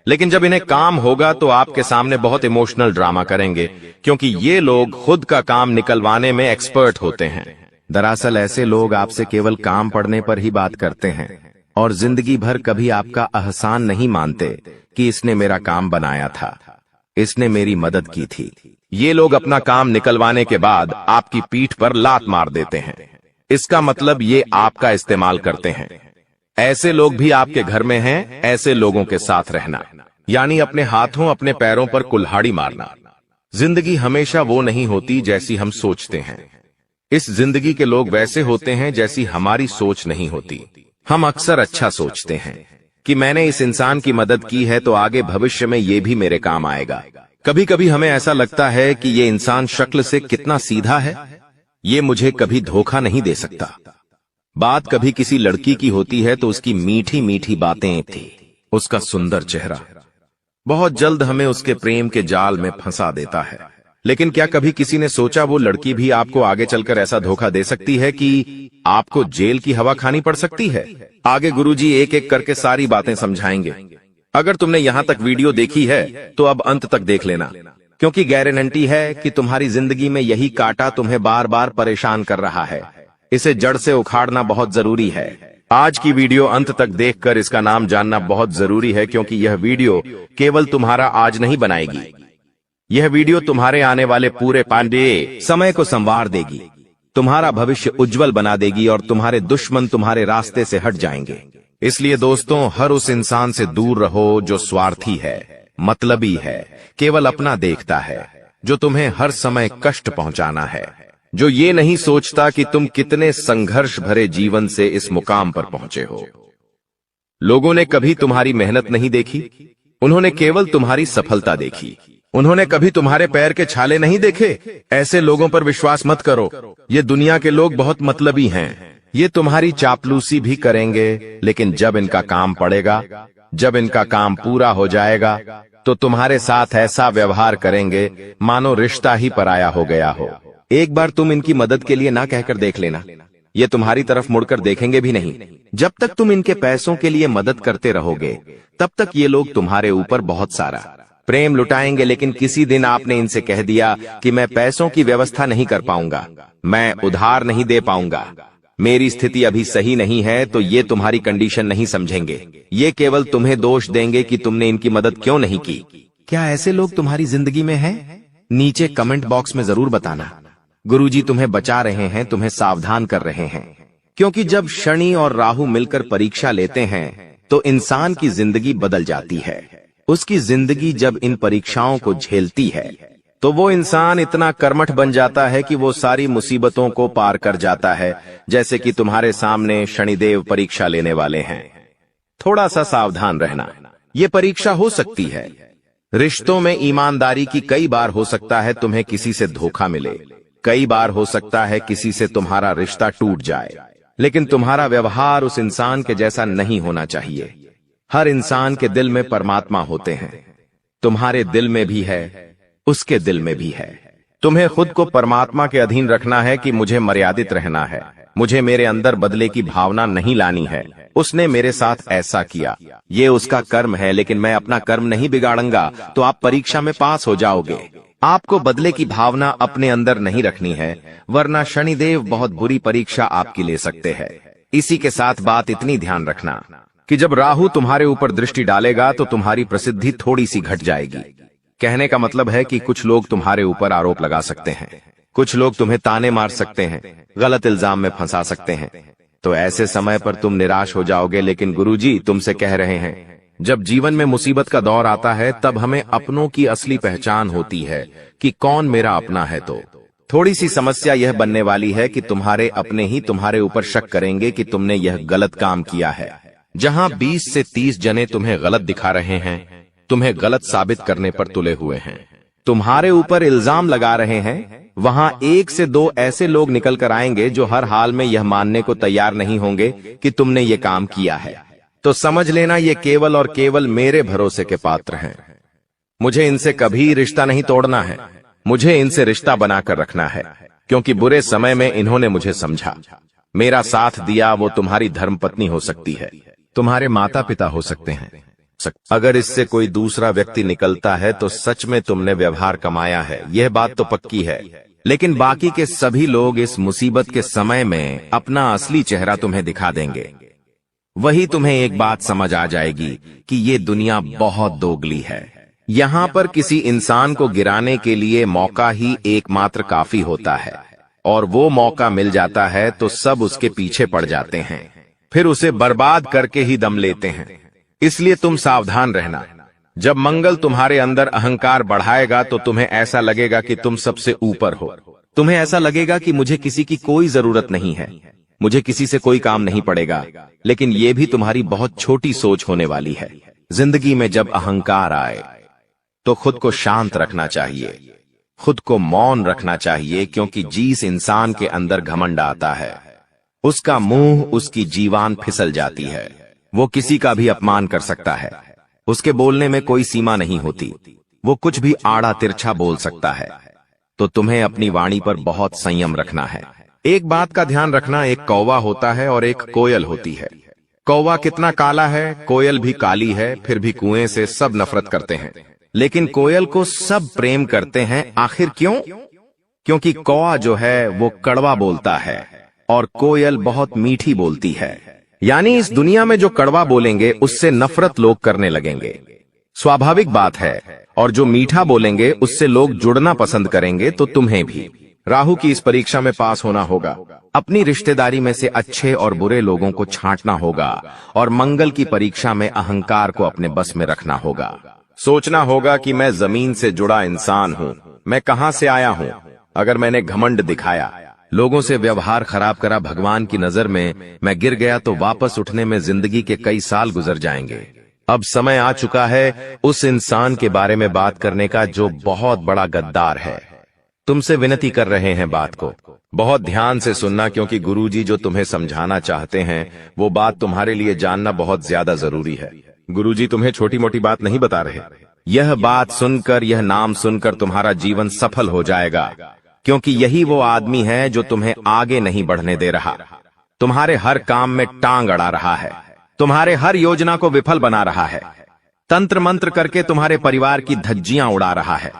लेकिन जब इन्हें काम होगा तो आपके सामने बहुत इमोशनल ड्रामा करेंगे, क्योंकि ये लोग खुद का काम निकलवाने में एक्सपर्ट होते हैं। दरअसल ऐसे लोग आपसे केवल काम पड़ने पर ही बात करते हैं और जिंदगी भर कभी आपका एहसान नहीं मानते कि इसने मेरा काम बनाया था, इसने मेरी मदद की थी। ये लोग अपना काम निकलवाने के बाद आपकी पीठ पर लात मार देते हैं। इसका मतलब ये आपका इस्तेमाल करते हैं। ऐसे लोग भी आपके घर में हैं। ऐसे लोगों के साथ रहना यानी अपने हाथों अपने पैरों पर कुल्हाड़ी मारना। जिंदगी हमेशा वो नहीं होती जैसी हम सोचते हैं। इस जिंदगी के लोग वैसे होते हैं जैसी हमारी सोच नहीं होती। हम अक्सर अच्छा सोचते हैं कि मैंने इस इंसान की मदद की है तो आगे भविष्य में ये भी मेरे काम आएगा। कभी कभी हमें ऐसा लगता है कि ये इंसान शक्ल से कितना सीधा है, ये मुझे कभी धोखा नहीं दे सकता। बात कभी किसी लड़की की होती है तो उसकी मीठी मीठी बातें थी, उसका सुंदर चेहरा बहुत जल्द हमें उसके प्रेम के जाल में फंसा देता है। लेकिन क्या कभी किसी ने सोचा वो लड़की भी आपको आगे चलकर ऐसा धोखा दे सकती है कि आपको जेल की हवा खानी पड़ सकती है? आगे गुरुजी एक एक करके सारी बातें समझाएंगे। अगर तुमने यहां तक वीडियो देखी है तो अब अंत तक देख लेना, क्योंकि गारंटी है कि तुम्हारी जिंदगी में यही कांटा तुम्हें बार बार परेशान कर रहा है। इसे जड़ से उखाड़ना बहुत जरूरी है। आज की वीडियो अंत तक देखकर इसका नाम जानना बहुत जरूरी है, क्योंकि यह वीडियो केवल तुम्हारा आज नहीं बनाएगी, यह वीडियो तुम्हारे आने वाले पूरे पांडे समय को संवार देगी, तुम्हारा भविष्य उज्जवल बना देगी और तुम्हारे दुश्मन तुम्हारे रास्ते से हट जाएंगे। इसलिए दोस्तों, हर उस इंसान से दूर रहो जो स्वार्थी है, मतलबी है, केवल अपना देखता है, जो तुम्हें हर समय कष्ट पहुंचाना है, जो ये नहीं सोचता कि तुम कितने संघर्ष भरे जीवन से इस मुकाम पर पहुंचे हो। लोगों ने कभी तुम्हारी मेहनत नहीं देखी, उन्होंने केवल तुम्हारी सफलता देखी। उन्होंने कभी तुम्हारे पैर के छाले नहीं देखे। ऐसे लोगों पर विश्वास मत करो। ये दुनिया के लोग बहुत मतलबी हैं। ये तुम्हारी चापलूसी भी करेंगे, लेकिन जब इनका काम पड़ेगा, जब इनका काम पूरा हो जाएगा, तो तुम्हारे साथ ऐसा व्यवहार करेंगे मानो रिश्ता ही पराया हो गया हो। एक बार तुम इनकी मदद के लिए ना कहकर देख लेना, ये तुम्हारी तरफ मुड़कर देखेंगे भी नहीं। जब तक तुम इनके पैसों के लिए मदद करते रहोगे, तब तक ये लोग तुम्हारे ऊपर बहुत सारा प्रेम लुटाएंगे, लेकिन किसी दिन आपने इनसे कह दिया कि मैं पैसों की व्यवस्था नहीं कर पाऊंगा, मैं उधार नहीं दे पाऊंगा, मेरी स्थिति अभी सही नहीं है, तो ये तुम्हारी कंडीशन नहीं समझेंगे। ये केवल तुम्हें दोष देंगे कि तुमने इनकी मदद क्यों नहीं की। क्या ऐसे लोग तुम्हारी जिंदगी में हैं? नीचे कमेंट बॉक्स में जरूर बताना। गुरुजी तुम्हें बचा रहे हैं, तुम्हें सावधान कर रहे हैं, क्योंकि जब शनि और राहु मिलकर परीक्षा लेते हैं तो इंसान की जिंदगी बदल जाती है। उसकी जिंदगी जब इन परीक्षाओं को झेलती है तो वो इंसान इतना कर्मठ बन जाता है कि वो सारी मुसीबतों को पार कर जाता है। जैसे कि तुम्हारे सामने शनिदेव परीक्षा लेने वाले हैं। थोड़ा सा सावधान रहना, ये परीक्षा हो सकती है। रिश्तों में ईमानदारी की कई बार हो सकता है तुम्हें किसी से धोखा मिले, कई बार हो सकता है किसी से तुम्हारा रिश्ता टूट जाए, लेकिन तुम्हारा व्यवहार उस इंसान के जैसा नहीं होना चाहिए। हर इंसान के दिल में परमात्मा होते हैं, तुम्हारे दिल में भी है, उसके दिल में भी है। तुम्हें खुद को परमात्मा के अधीन रखना है कि मुझे मर्यादित रहना है, मुझे मेरे अंदर बदले की भावना नहीं लानी है। उसने मेरे साथ ऐसा किया, ये उसका कर्म है, लेकिन मैं अपना कर्म नहीं बिगाड़ूंगा, तो आप परीक्षा में पास हो जाओगे। आपको बदले की भावना अपने अंदर नहीं रखनी है, वरना शनिदेव बहुत बुरी परीक्षा आपकी ले सकते हैं। इसी के साथ बात इतनी ध्यान रखना कि जब राहु तुम्हारे ऊपर दृष्टि डालेगा तो तुम्हारी प्रसिद्धि थोड़ी सी घट जाएगी। कहने का मतलब है कि कुछ लोग तुम्हारे ऊपर आरोप लगा सकते हैं, कुछ लोग तुम्हें ताने मार सकते हैं, गलत इल्जाम में फंसा सकते हैं, तो ऐसे समय पर तुम निराश हो जाओगे। लेकिन गुरुजी तुमसे कह रहे हैं, जब जीवन में मुसीबत का दौर आता है तब हमें अपनों की असली पहचान होती है कि कौन मेरा अपना है। तो थोड़ी सी समस्या यह बनने वाली है कि तुम्हारे अपने ही तुम्हारे ऊपर शक करेंगे कि तुमने यह गलत काम किया है। जहां 20 से 30 जने तुम्हें गलत दिखा रहे हैं, तुम्हें गलत साबित करने पर तुले हुए हैं, तुम्हारे ऊपर इल्जाम लगा रहे हैं, वहां 1 से 2 ऐसे लोग निकल कर आएंगे जो हर हाल में यह मानने को तैयार नहीं होंगे कि तुमने ये काम किया है। तो समझ लेना ये केवल और केवल मेरे भरोसे के पात्र हैं। मुझे इनसे कभी रिश्ता नहीं तोड़ना है, मुझे इनसे रिश्ता बनाकर रखना है, क्योंकि बुरे समय में इन्होंने मुझे समझा, मेरा साथ दिया। वो तुम्हारी धर्मपत्नी हो सकती है, तुम्हारे माता पिता हो सकते हैं। अगर इससे कोई दूसरा व्यक्ति निकलता है तो सच में तुमने व्यवहार कमाया है, यह बात तो पक्की है। लेकिन बाकी के सभी लोग इस मुसीबत के समय में अपना असली चेहरा तुम्हें दिखा देंगे। वही तुम्हें एक बात समझ आ जाएगी कि ये दुनिया बहुत दोगली है। यहाँ पर किसी इंसान को गिराने के लिए मौका ही एकमात्र काफी होता है, और वो मौका मिल जाता है तो सब उसके पीछे पड़ जाते हैं, फिर उसे बर्बाद करके ही दम लेते हैं। इसलिए तुम सावधान रहना। जब मंगल तुम्हारे अंदर अहंकार बढ़ाएगा तो तुम्हें ऐसा लगेगा कि तुम सबसे ऊपर हो, तुम्हें ऐसा लगेगा कि मुझे किसी की कोई जरूरत नहीं है, मुझे किसी से कोई काम नहीं पड़ेगा। लेकिन ये भी तुम्हारी बहुत छोटी सोच होने वाली है। जिंदगी में जब अहंकार आए तो खुद को शांत रखना चाहिए, खुद को मौन रखना चाहिए, क्योंकि जिस इंसान के अंदर घमंड आता है उसका मुंह, उसकी जीवान फिसल जाती है। वो किसी का भी अपमान कर सकता है, उसके बोलने में कोई सीमा नहीं होती, वो कुछ भी आड़ा तिरछा बोल सकता है। तो तुम्हें अपनी वाणी पर बहुत संयम रखना है। एक बात का ध्यान रखना, एक कौवा होता है और एक कोयल होती है। कौवा कितना काला है, कोयल भी काली है, फिर भी कुएं से सब नफरत करते हैं, लेकिन कोयल को सब प्रेम करते हैं। आखिर क्यों? क्योंकि कौवा जो है वो कड़वा बोलता है और कोयल बहुत मीठी बोलती है। यानी इस दुनिया में जो कड़वा बोलेंगे उससे नफरत लोग करने लगेंगे, स्वाभाविक बात है, और जो मीठा बोलेंगे उससे लोग जुड़ना पसंद करेंगे। तो तुम्हें भी राहु की इस परीक्षा में पास होना होगा, अपनी रिश्तेदारी में से अच्छे और बुरे लोगों को छांटना होगा, और मंगल की परीक्षा में अहंकार को अपने बस में रखना होगा। सोचना होगा कि मैं जमीन से जुड़ा इंसान हूँ, मैं कहां से आया हूँ। अगर मैंने घमंड दिखाया, लोगों से व्यवहार खराब करा, भगवान की नजर में मैं गिर गया, तो वापस उठने में जिंदगी के कई साल गुजर जाएंगे। अब समय आ चुका है उस इंसान के बारे में बात करने का जो बहुत बड़ा गद्दार है। तुमसे विनती कर रहे हैं, बात को बहुत ध्यान से सुनना, क्योंकि गुरुजी जो तुम्हें समझाना चाहते हैं वो बात तुम्हारे लिए जानना बहुत ज्यादा जरूरी है। गुरुजी तुम्हें छोटी मोटी बात नहीं बता रहे। यह बात सुनकर, यह नाम सुनकर तुम्हारा जीवन सफल हो जाएगा, क्योंकि यही वो आदमी है जो तुम्हें आगे नहीं बढ़ने दे रहा, तुम्हारे हर काम में टांग अड़ा रहा है, तुम्हारे हर योजना को विफल बना रहा है। तंत्र मंत्र करके तुम्हारे परिवार की धज्जियां उड़ा रहा है।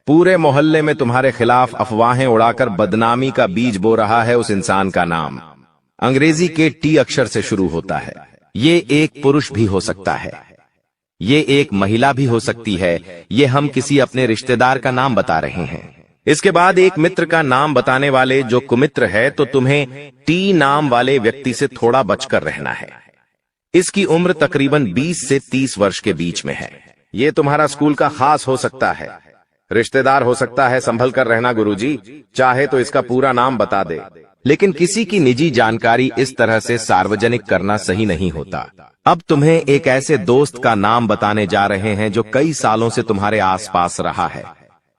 पूरे मोहल्ले में तुम्हारे खिलाफ अफवाहें उड़ाकर बदनामी का बीज बो रहा है। उस इंसान का नाम अंग्रेजी के टी अक्षर से शुरू होता है। ये एक पुरुष भी हो सकता है, ये एक महिला भी हो सकती है। ये हम किसी अपने रिश्तेदार का नाम बता रहे हैं। इसके बाद एक मित्र का नाम बताने वाले जो कुमित्र है, तो तुम्हें टी नाम वाले व्यक्ति से थोड़ा बचकर रहना है। इसकी उम्र तकरीबन 20 से 30 वर्ष के बीच में है। ये तुम्हारा स्कूल का खास हो सकता है, रिश्तेदार हो सकता है। संभल कर रहना गुरुजी, चाहे तो इसका पूरा नाम बता दे, लेकिन किसी की निजी जानकारी इस तरह से सार्वजनिक करना सही नहीं होता। अब तुम्हें एक ऐसे दोस्त का नाम बताने जा रहे हैं जो कई सालों से तुम्हारे आसपास रहा है,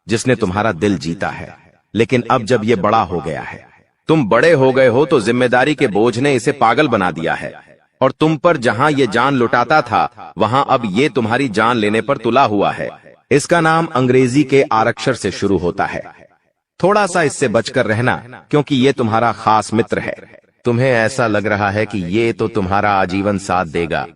जिसने तुम्हारा दिल जीता है। लेकिन अब जब ये बड़ा हो गया है, तुम बड़े हो गए हो, तो जिम्मेदारी के बोझ ने इसे पागल बना दिया है। और तुम पर जहां ये जान लुटाता था, वहां अब ये तुम्हारी जान लेने पर तुला हुआ है। इसका नाम अंग्रेजी के आरक्षर से शुरू होता है। थोड़ा सा इससे बचकर रहना, क्योंकि ये तुम्हारा खास मित्र है। तुम्हें ऐसा लग रहा है कि ये तो तुम्हारा आजीवन साथ देगा,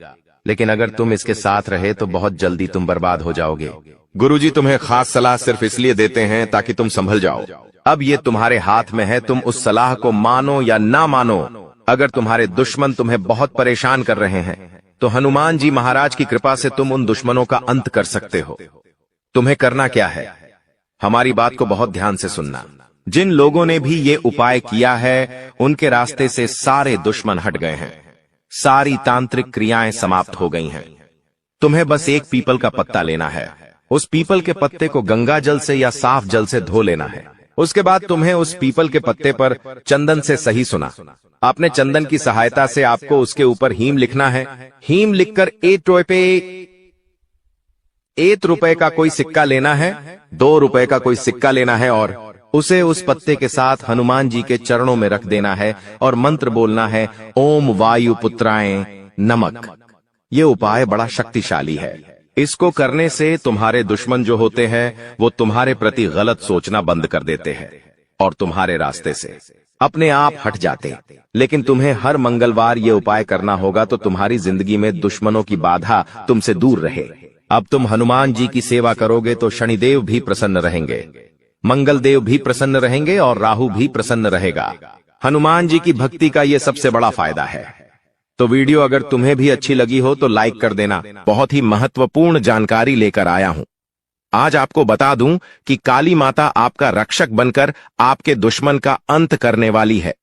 लेकिन अगर तुम इसके साथ रहे तो बहुत जल्दी तुम बर्बाद हो जाओगे। गुरुजी तुम्हें खास सलाह सिर्फ इसलिए देते हैं ताकि तुम संभल जाओ। अब ये तुम्हारे हाथ में है, तुम उस सलाह को मानो या ना मानो। अगर तुम्हारे दुश्मन तुम्हें बहुत परेशान कर रहे हैं, तो हनुमान जी महाराज की कृपा से तुम उन दुश्मनों का अंत कर सकते हो। तुम्हें करना क्या है, हमारी बात को बहुत ध्यान से सुनना। जिन लोगों ने भी ये उपाय किया है, उनके रास्ते से सारे दुश्मन हट गए हैं, सारी तांत्रिक क्रियाएं समाप्त हो गई हैं। तुम्हें बस एक पीपल का पत्ता लेना है। उस पीपल के पत्ते को गंगा जल से या साफ जल से धो लेना है। उसके बाद तुम्हें उस पीपल के पत्ते पर चंदन से सही सुना। अपने चंदन की सहायता से आपको उसके ऊपर हीम लिखना है। हीम लिखकर 1 रुपए का कोई सिक्का लेना है, 2 रुपए का कोई सिक्का लेना है, और उसे उस पत्ते के साथ हनुमान जी के चरणों में रख देना है और मंत्र बोलना है, ओम वायु पुत्राय नमक। ये उपाय बड़ा शक्तिशाली है। इसको करने से तुम्हारे दुश्मन जो होते हैं, वो तुम्हारे प्रति गलत सोचना बंद कर देते हैं और तुम्हारे रास्ते से अपने आप हट जाते। लेकिन तुम्हें हर मंगलवार ये उपाय करना होगा, तो तुम्हारी जिंदगी में दुश्मनों की बाधा तुमसे दूर रहे। अब तुम हनुमान जी की सेवा करोगे तो शनिदेव भी प्रसन्न रहेंगे, मंगल देव भी प्रसन्न रहेंगे और राहु भी प्रसन्न रहेगा। हनुमान जी की भक्ति का ये सबसे बड़ा फायदा है। तो वीडियो अगर तुम्हें भी अच्छी लगी हो तो लाइक कर देना। बहुत ही महत्वपूर्ण जानकारी लेकर आया हूं। आज आपको बता दूं कि काली माता आपका रक्षक बनकर आपके दुश्मन का अंत करने वाली है।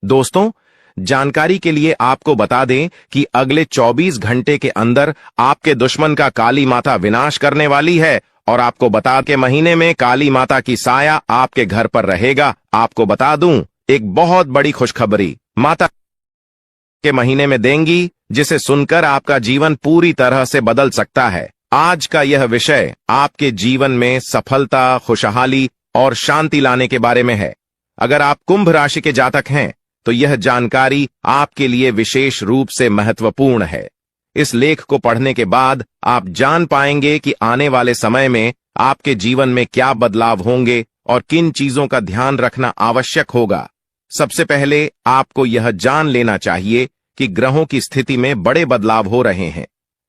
दोस्तों, जानकारी के लिए आपको बता दें कि अगले 24 घंटे के अंदर आपके दुश्मन का काली माता विनाश करने वाली है। और आपको बता के महीने में काली माता की साया आपके घर पर रहेगा। आपको बता दूं, एक बहुत बड़ी खुशखबरी माता के महीने में देंगी, जिसे सुनकर आपका जीवन पूरी तरह से बदल सकता है। आज का यह विषय आपके जीवन में सफलता, खुशहाली और शांति लाने के बारे में है। अगर आप कुंभ राशि के जातक हैं, तो यह जानकारी आपके लिए विशेष रूप से महत्वपूर्ण है। इस लेख को पढ़ने के बाद आप जान पाएंगे कि आने वाले समय में आपके जीवन में क्या बदलाव होंगे और किन चीजों का ध्यान रखना आवश्यक होगा। सबसे पहले आपको यह जान लेना चाहिए कि ग्रहों की स्थिति में बड़े बदलाव हो रहे हैं।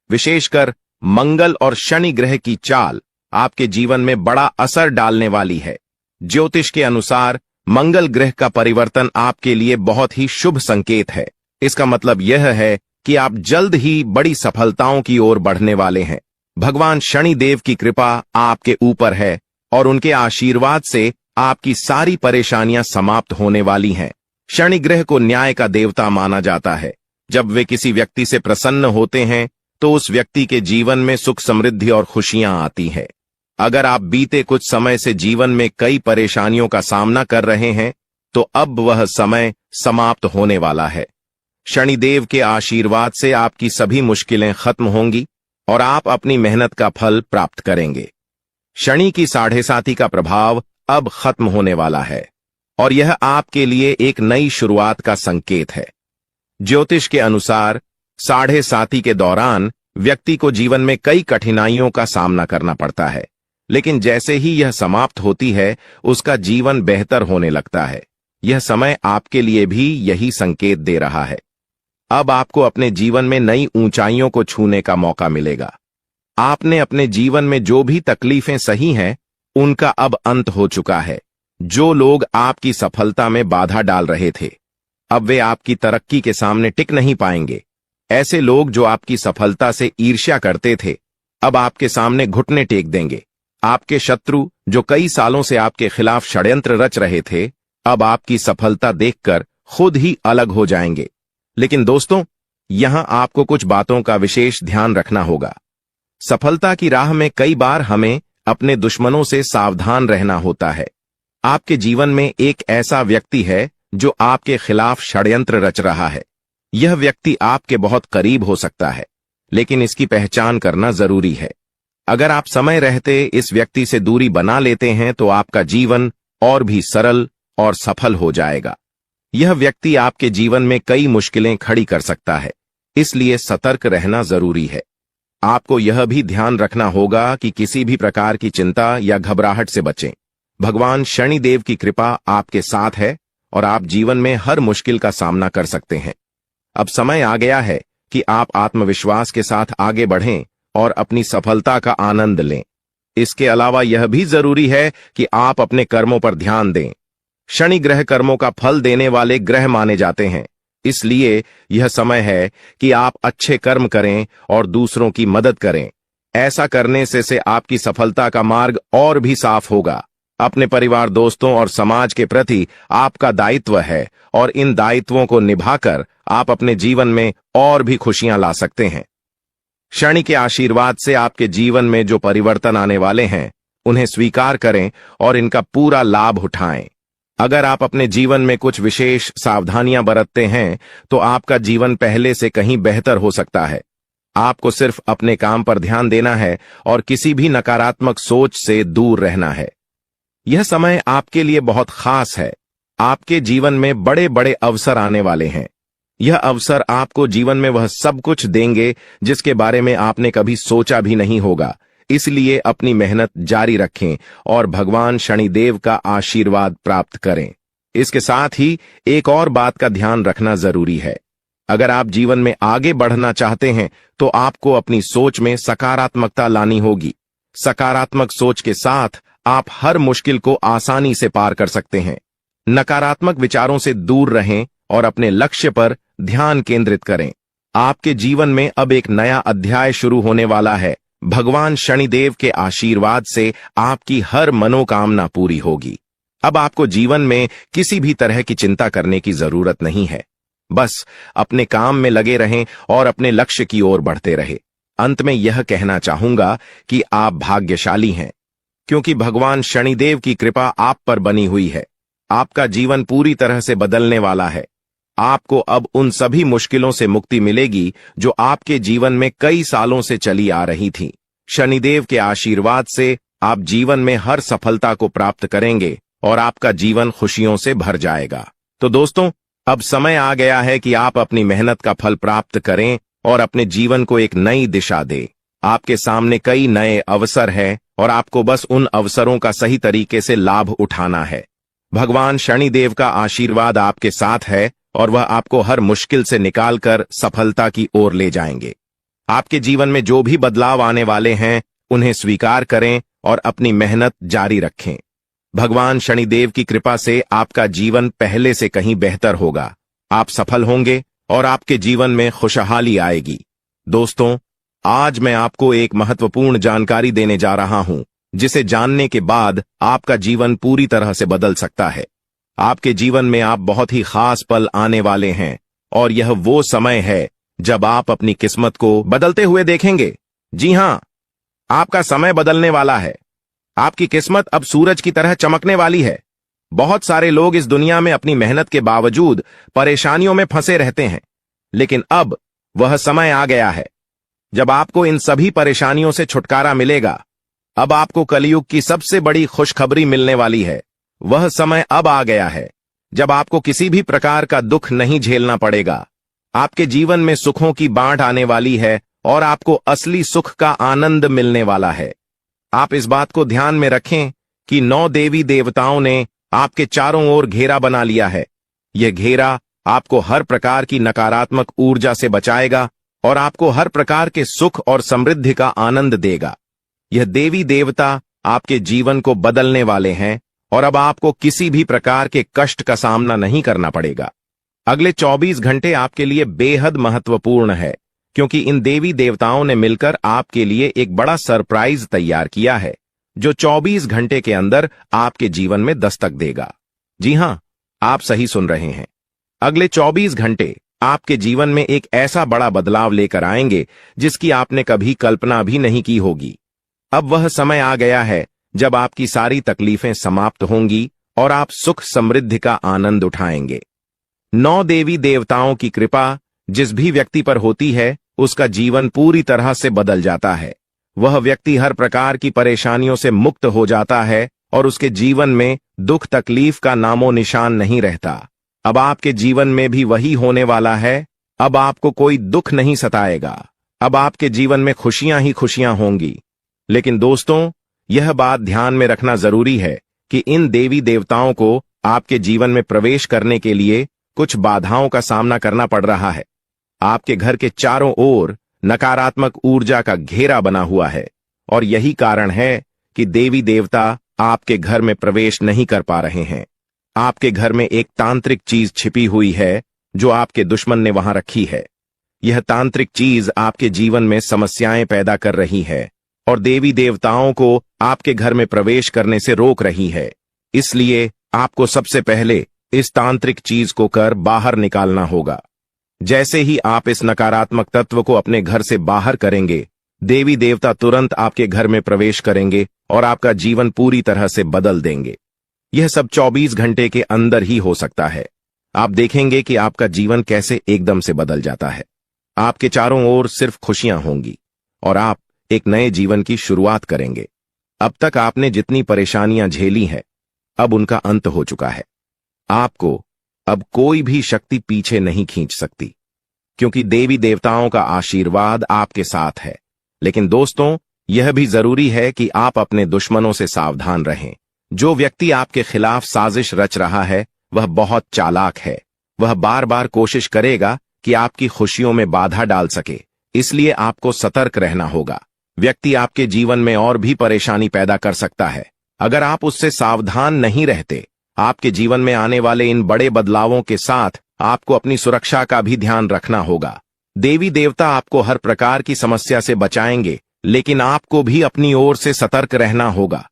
विशेषकर मंगल और शनि ग्रह की चाल आपके जीवन में बड़ा असर डालने वाली है। ज्योतिष के अनुसार मंगल ग्रह का परिवर्तन आपके लिए बहुत ही शुभ संकेत है। इसका मतलब यह है कि आप जल्द ही बड़ी सफलताओं की ओर बढ़ने वाले हैं। भगवान शनि देव की कृपा आपके ऊपर है और उनके आशीर्वाद से आपकी सारी परेशानियां समाप्त होने वाली हैं। शनि ग्रह को न्याय का देवता माना जाता है। जब वे किसी व्यक्ति से प्रसन्न होते हैं, तो उस व्यक्ति के जीवन में सुख, समृद्धि और खुशियां आती हैं। अगर आप बीते कुछ समय से जीवन में कई परेशानियों का सामना कर रहे हैं, तो अब वह समय समाप्त होने वाला है। शनिदेव के आशीर्वाद से आपकी सभी मुश्किलें खत्म होंगी और आप अपनी मेहनत का फल प्राप्त करेंगे। शनि की 7.5 का प्रभाव अब खत्म होने वाला है और यह आपके लिए एक नई शुरुआत का संकेत है। ज्योतिष के अनुसार 7.5 के दौरान व्यक्ति को जीवन में कई कठिनाइयों का सामना करना पड़ता है, लेकिन जैसे ही यह समाप्त होती है, उसका जीवन बेहतर होने लगता है। यह समय आपके लिए भी यही संकेत दे रहा है। अब आपको अपने जीवन में नई ऊंचाइयों को छूने का मौका मिलेगा। आपने अपने जीवन में जो भी तकलीफें सही हैं, उनका अब अंत हो चुका है। जो लोग आपकी सफलता में बाधा डाल रहे थे, अब वे आपकी तरक्की के सामने टिक नहीं पाएंगे। ऐसे लोग जो आपकी सफलता से ईर्ष्या करते थे, अब आपके सामने घुटने टेक देंगे। आपके शत्रु जो कई सालों से आपके खिलाफ षड्यंत्र रच रहे थे, अब आपकी सफलता देखकर खुद ही अलग हो जाएंगे। लेकिन दोस्तों, यहां आपको कुछ बातों का विशेष ध्यान रखना होगा। सफलता की राह में कई बार हमें अपने दुश्मनों से सावधान रहना होता है। आपके जीवन में एक ऐसा व्यक्ति है जो आपके खिलाफ षड्यंत्र रच रहा है। यह व्यक्ति आपके बहुत करीब हो सकता है, लेकिन इसकी पहचान करना जरूरी है। अगर आप समय रहते इस व्यक्ति से दूरी बना लेते हैं तो आपका जीवन और भी सरल और सफल हो जाएगा। यह व्यक्ति आपके जीवन में कई मुश्किलें खड़ी कर सकता है, इसलिए सतर्क रहना जरूरी है। आपको यह भी ध्यान रखना होगा कि किसी भी प्रकार की चिंता या घबराहट से बचें। भगवान शनिदेव की कृपा आपके साथ है और आप जीवन में हर मुश्किल का सामना कर सकते हैं। अब समय आ गया है कि आप आत्मविश्वास के साथ आगे बढ़ें और अपनी सफलता का आनंद लें। इसके अलावा यह भी जरूरी है कि आप अपने कर्मों पर ध्यान दें। शनि ग्रह कर्मों का फल देने वाले ग्रह माने जाते हैं, इसलिए यह समय है कि आप अच्छे कर्म करें और दूसरों की मदद करें। ऐसा करने से आपकी सफलता का मार्ग और भी साफ होगा। अपने परिवार, दोस्तों और समाज के प्रति आपका दायित्व है और इन दायित्वों को निभाकर आप अपने जीवन में और भी खुशियां ला सकते हैं। शनि के आशीर्वाद से आपके जीवन में जो परिवर्तन आने वाले हैं, उन्हें स्वीकार करें और इनका पूरा लाभ उठाएं। अगर आप अपने जीवन में कुछ विशेष सावधानियां बरतते हैं तो आपका जीवन पहले से कहीं बेहतर हो सकता है। आपको सिर्फ अपने काम पर ध्यान देना है और किसी भी नकारात्मक सोच से दूर रहना है। यह समय आपके लिए बहुत खास है। आपके जीवन में बड़े बड़े अवसर आने वाले हैं। यह अवसर आपको जीवन में वह सब कुछ देंगे जिसके बारे में आपने कभी सोचा भी नहीं होगा। इसलिए अपनी मेहनत जारी रखें और भगवान शनिदेव का आशीर्वाद प्राप्त करें। इसके साथ ही एक और बात का ध्यान रखना जरूरी है। अगर आप जीवन में आगे बढ़ना चाहते हैं तो आपको अपनी सोच में सकारात्मकता लानी होगी। सकारात्मक सोच के साथ आप हर मुश्किल को आसानी से पार कर सकते हैं। नकारात्मक विचारों से दूर रहें और अपने लक्ष्य पर ध्यान केंद्रित करें। आपके जीवन में अब एक नया अध्याय शुरू होने वाला है। भगवान शनिदेव के आशीर्वाद से आपकी हर मनोकामना पूरी होगी। अब आपको जीवन में किसी भी तरह की चिंता करने की जरूरत नहीं है। बस अपने काम में लगे रहें और अपने लक्ष्य की ओर बढ़ते रहें। अंत में यह कहना चाहूंगा कि आप भाग्यशाली हैं, क्योंकि भगवान शनिदेव की कृपा आप पर बनी हुई है। आपका जीवन पूरी तरह से बदलने वाला है। आपको अब उन सभी मुश्किलों से मुक्ति मिलेगी जो आपके जीवन में कई सालों से चली आ रही थी। शनिदेव के आशीर्वाद से आप जीवन में हर सफलता को प्राप्त करेंगे और आपका जीवन खुशियों से भर जाएगा। तो दोस्तों, अब समय आ गया है कि आप अपनी मेहनत का फल प्राप्त करें और अपने जीवन को एक नई दिशा दें। आपके सामने कई नए अवसर हैं और आपको बस उन अवसरों का सही तरीके से लाभ उठाना है। भगवान शनिदेव का आशीर्वाद आपके साथ है और वह आपको हर मुश्किल से निकालकर सफलता की ओर ले जाएंगे। आपके जीवन में जो भी बदलाव आने वाले हैं, उन्हें स्वीकार करें और अपनी मेहनत जारी रखें। भगवान शनिदेव की कृपा से आपका जीवन पहले से कहीं बेहतर होगा। आप सफल होंगे और आपके जीवन में खुशहाली आएगी। दोस्तों, आज मैं आपको एक महत्वपूर्ण जानकारी देने जा रहा हूं, जिसे जानने के बाद आपका जीवन पूरी तरह से बदल सकता है। आपके जीवन में आप बहुत ही खास पल आने वाले हैं और यह वो समय है जब आप अपनी किस्मत को बदलते हुए देखेंगे। जी हां, आपका समय बदलने वाला है। आपकी किस्मत अब सूरज की तरह चमकने वाली है। बहुत सारे लोग इस दुनिया में अपनी मेहनत के बावजूद परेशानियों में फंसे रहते हैं, लेकिन अब वह समय आ गया है जब आपको इन सभी परेशानियों से छुटकारा मिलेगा। अब आपको कलयुग की सबसे बड़ी खुशखबरी मिलने वाली है। वह समय अब आ गया है जब आपको किसी भी प्रकार का दुख नहीं झेलना पड़ेगा। आपके जीवन में सुखों की बाढ़ आने वाली है और आपको असली सुख का आनंद मिलने वाला है। आप इस बात को ध्यान में रखें कि 9 देवी देवताओं ने आपके चारों ओर घेरा बना लिया है। यह घेरा आपको हर प्रकार की नकारात्मक ऊर्जा से बचाएगा और आपको हर प्रकार के सुख और समृद्धि का आनंद देगा। यह देवी देवता आपके जीवन को बदलने वाले हैं और अब आपको किसी भी प्रकार के कष्ट का सामना नहीं करना पड़ेगा। अगले 24 घंटे आपके लिए बेहद महत्वपूर्ण है, क्योंकि इन देवी देवताओं ने मिलकर आपके लिए एक बड़ा सरप्राइज तैयार किया है, जो 24 घंटे के अंदर आपके जीवन में दस्तक देगा। जी हां, आप सही सुन रहे हैं। अगले 24 घंटे आपके जीवन में एक ऐसा बड़ा बदलाव लेकर आएंगे जिसकी आपने कभी कल्पना भी नहीं की होगी। अब वह समय आ गया है जब आपकी सारी तकलीफें समाप्त होंगी और आप सुख समृद्धि का आनंद उठाएंगे। 9 देवी देवताओं की कृपा जिस भी व्यक्ति पर होती है, उसका जीवन पूरी तरह से बदल जाता है। वह व्यक्ति हर प्रकार की परेशानियों से मुक्त हो जाता है और उसके जीवन में दुख तकलीफ का नामो निशान नहीं रहता। अब आपके जीवन में भी वही होने वाला है। अब आपको कोई दुख नहीं सताएगा। अब आपके जीवन में खुशियां ही खुशियां होंगी। लेकिन दोस्तों, यह बात ध्यान में रखना जरूरी है कि इन देवी देवताओं को आपके जीवन में प्रवेश करने के लिए कुछ बाधाओं का सामना करना पड़ रहा है। आपके घर के चारों ओर नकारात्मक ऊर्जा का घेरा बना हुआ है और यही कारण है कि देवी देवता आपके घर में प्रवेश नहीं कर पा रहे हैं। आपके घर में एक तांत्रिक चीज छिपी हुई है जो आपके दुश्मन ने वहां रखी है। यह तांत्रिक चीज आपके जीवन में समस्याएं पैदा कर रही है और देवी देवताओं को आपके घर में प्रवेश करने से रोक रही है। इसलिए आपको सबसे पहले इस तांत्रिक चीज को कर बाहर निकालना होगा। जैसे ही आप इस नकारात्मक तत्व को अपने घर से बाहर करेंगे, देवी देवता तुरंत आपके घर में प्रवेश करेंगे और आपका जीवन पूरी तरह से बदल देंगे। यह सब 24 घंटे के अंदर ही हो सकता है। आप देखेंगे कि आपका जीवन कैसे एकदम से बदल जाता है। आपके चारों ओर सिर्फ खुशियां होंगी और आप एक नए जीवन की शुरुआत करेंगे। अब तक आपने जितनी परेशानियां झेली हैं, अब उनका अंत हो चुका है। आपको अब कोई भी शक्ति पीछे नहीं खींच सकती, क्योंकि देवी देवताओं का आशीर्वाद आपके साथ है। लेकिन दोस्तों, यह भी जरूरी है कि आप अपने दुश्मनों से सावधान रहें। जो व्यक्ति आपके खिलाफ साजिश रच रहा है, वह बहुत चालाक है। वह बार बार कोशिश करेगा कि आपकी खुशियों में बाधा डाल सके, इसलिए आपको सतर्क रहना होगा। व्यक्ति आपके जीवन में और भी परेशानी पैदा कर सकता है। अगर आप उससे सावधान नहीं रहते, आपके जीवन में आने वाले इन बड़े बदलावों के साथ आपको अपनी सुरक्षा का भी ध्यान रखना होगा। देवी देवता आपको हर प्रकार की समस्या से बचाएंगे, लेकिन आपको भी अपनी ओर से सतर्क रहना होगा।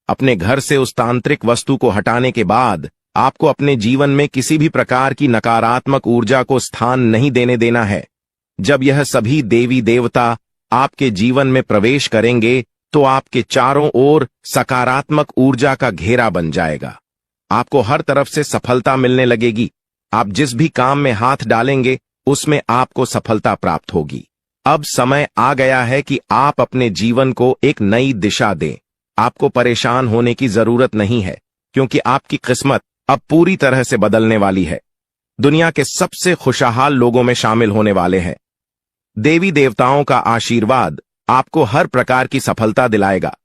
अपने घर से उस तांत्रिक वस्तु को हटाने के बाद आपको अपने जीवन में किसी भी प्रकार की नकारात्मक ऊर्जा को स्थान नहीं देने देना है। जब यह सभी देवी देवता आपके जीवन में प्रवेश करेंगे, तो आपके चारों ओर सकारात्मक ऊर्जा का घेरा बन जाएगा। आपको हर तरफ से सफलता मिलने लगेगी। आप जिस भी काम में हाथ डालेंगे, उसमें आपको सफलता प्राप्त होगी। अब समय आ गया है कि आप अपने जीवन को एक नई दिशा दें। आपको परेशान होने की जरूरत नहीं है, क्योंकि आपकी किस्मत अब पूरी तरह से बदलने वाली है। दुनिया के सबसे खुशहाल लोगों में शामिल होने वाले हैं। देवी देवताओं का आशीर्वाद आपको हर प्रकार की सफलता दिलाएगा।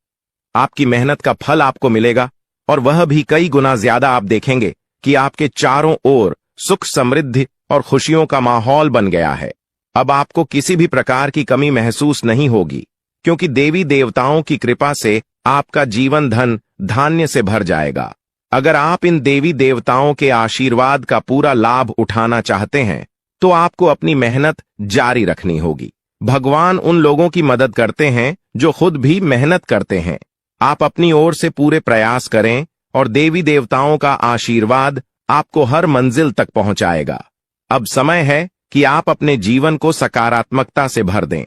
आपकी मेहनत का फल आपको मिलेगा और वह भी कई गुना ज्यादा। आप देखेंगे कि आपके चारों ओर सुख समृद्धि और खुशियों का माहौल बन गया है। अब आपको किसी भी प्रकार की कमी महसूस नहीं होगी, क्योंकि देवी देवताओं की कृपा से आपका जीवन धन धान्य से भर जाएगा। अगर आप इन देवी देवताओं के आशीर्वाद का पूरा लाभ उठाना चाहते हैं, तो आपको अपनी मेहनत जारी रखनी होगी। भगवान उन लोगों की मदद करते हैं जो खुद भी मेहनत करते हैं। आप अपनी ओर से पूरे प्रयास करें और देवी देवताओं का आशीर्वाद आपको हर मंजिल तक पहुंचाएगा। अब समय है कि आप अपने जीवन को सकारात्मकता से भर दें।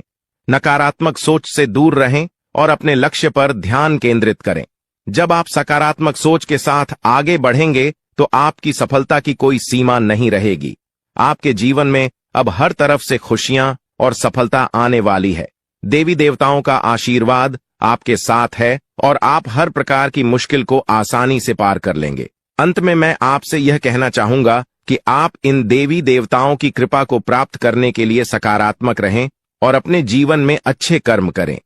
नकारात्मक सोच से दूर रहें और अपने लक्ष्य पर ध्यान केंद्रित करें। जब आप सकारात्मक सोच के साथ आगे बढ़ेंगे, तो आपकी सफलता की कोई सीमा नहीं रहेगी। आपके जीवन में अब हर तरफ से खुशियां और सफलता आने वाली है। देवी देवताओं का आशीर्वाद आपके साथ है और आप हर प्रकार की मुश्किल को आसानी से पार कर लेंगे। अंत में मैं आपसे यह कहना चाहूंगा कि आप इन देवी देवताओं की कृपा को प्राप्त करने के लिए सकारात्मक रहें और अपने जीवन में अच्छे कर्म करें।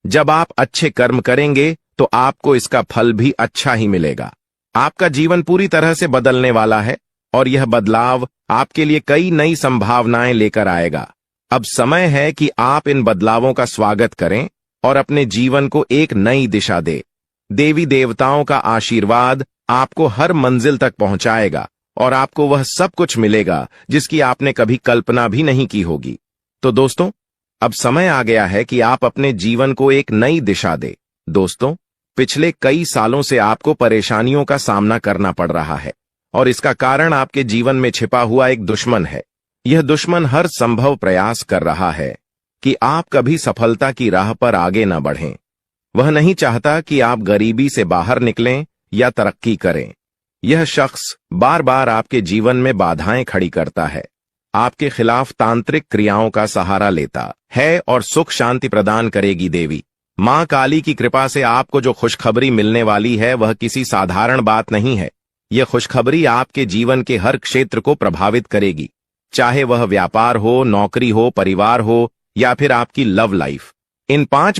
जब आप अच्छे कर्म करेंगे, तो आपको इसका फल भी अच्छा ही मिलेगा। आपका जीवन पूरी तरह से बदलने वाला है और यह बदलाव आपके लिए कई नई संभावनाएं लेकर आएगा। अब समय है कि आप इन बदलावों का स्वागत करें और अपने जीवन को एक नई दिशा दें। देवी देवताओं का आशीर्वाद आपको हर मंजिल तक पहुंचाएगा और आपको वह सब कुछ मिलेगा जिसकी आपने कभी कल्पना भी नहीं की होगी। तो दोस्तों, अब समय आ गया है कि आप अपने जीवन को एक नई दिशा दें। दोस्तों, पिछले कई सालों से आपको परेशानियों का सामना करना पड़ रहा है और इसका कारण आपके जीवन में छिपा हुआ एक दुश्मन है। यह दुश्मन हर संभव प्रयास कर रहा है कि आप कभी सफलता की राह पर आगे न बढ़ें। वह नहीं चाहता कि आप गरीबी से बाहर निकलें या तरक्की करें। यह शख्स बार बार आपके जीवन में बाधाएं खड़ी करता है, आपके खिलाफ तांत्रिक क्रियाओं का सहारा लेता है और सुख शांति प्रदान करेगी देवी मां काली की कृपा से आपको जो खुशखबरी मिलने वाली है वह किसी साधारण बात नहीं है। यह खुशखबरी आपके जीवन के हर क्षेत्र को प्रभावित करेगी, चाहे वह व्यापार हो, नौकरी हो, परिवार हो या फिर आपकी लव लाइफ। इन 5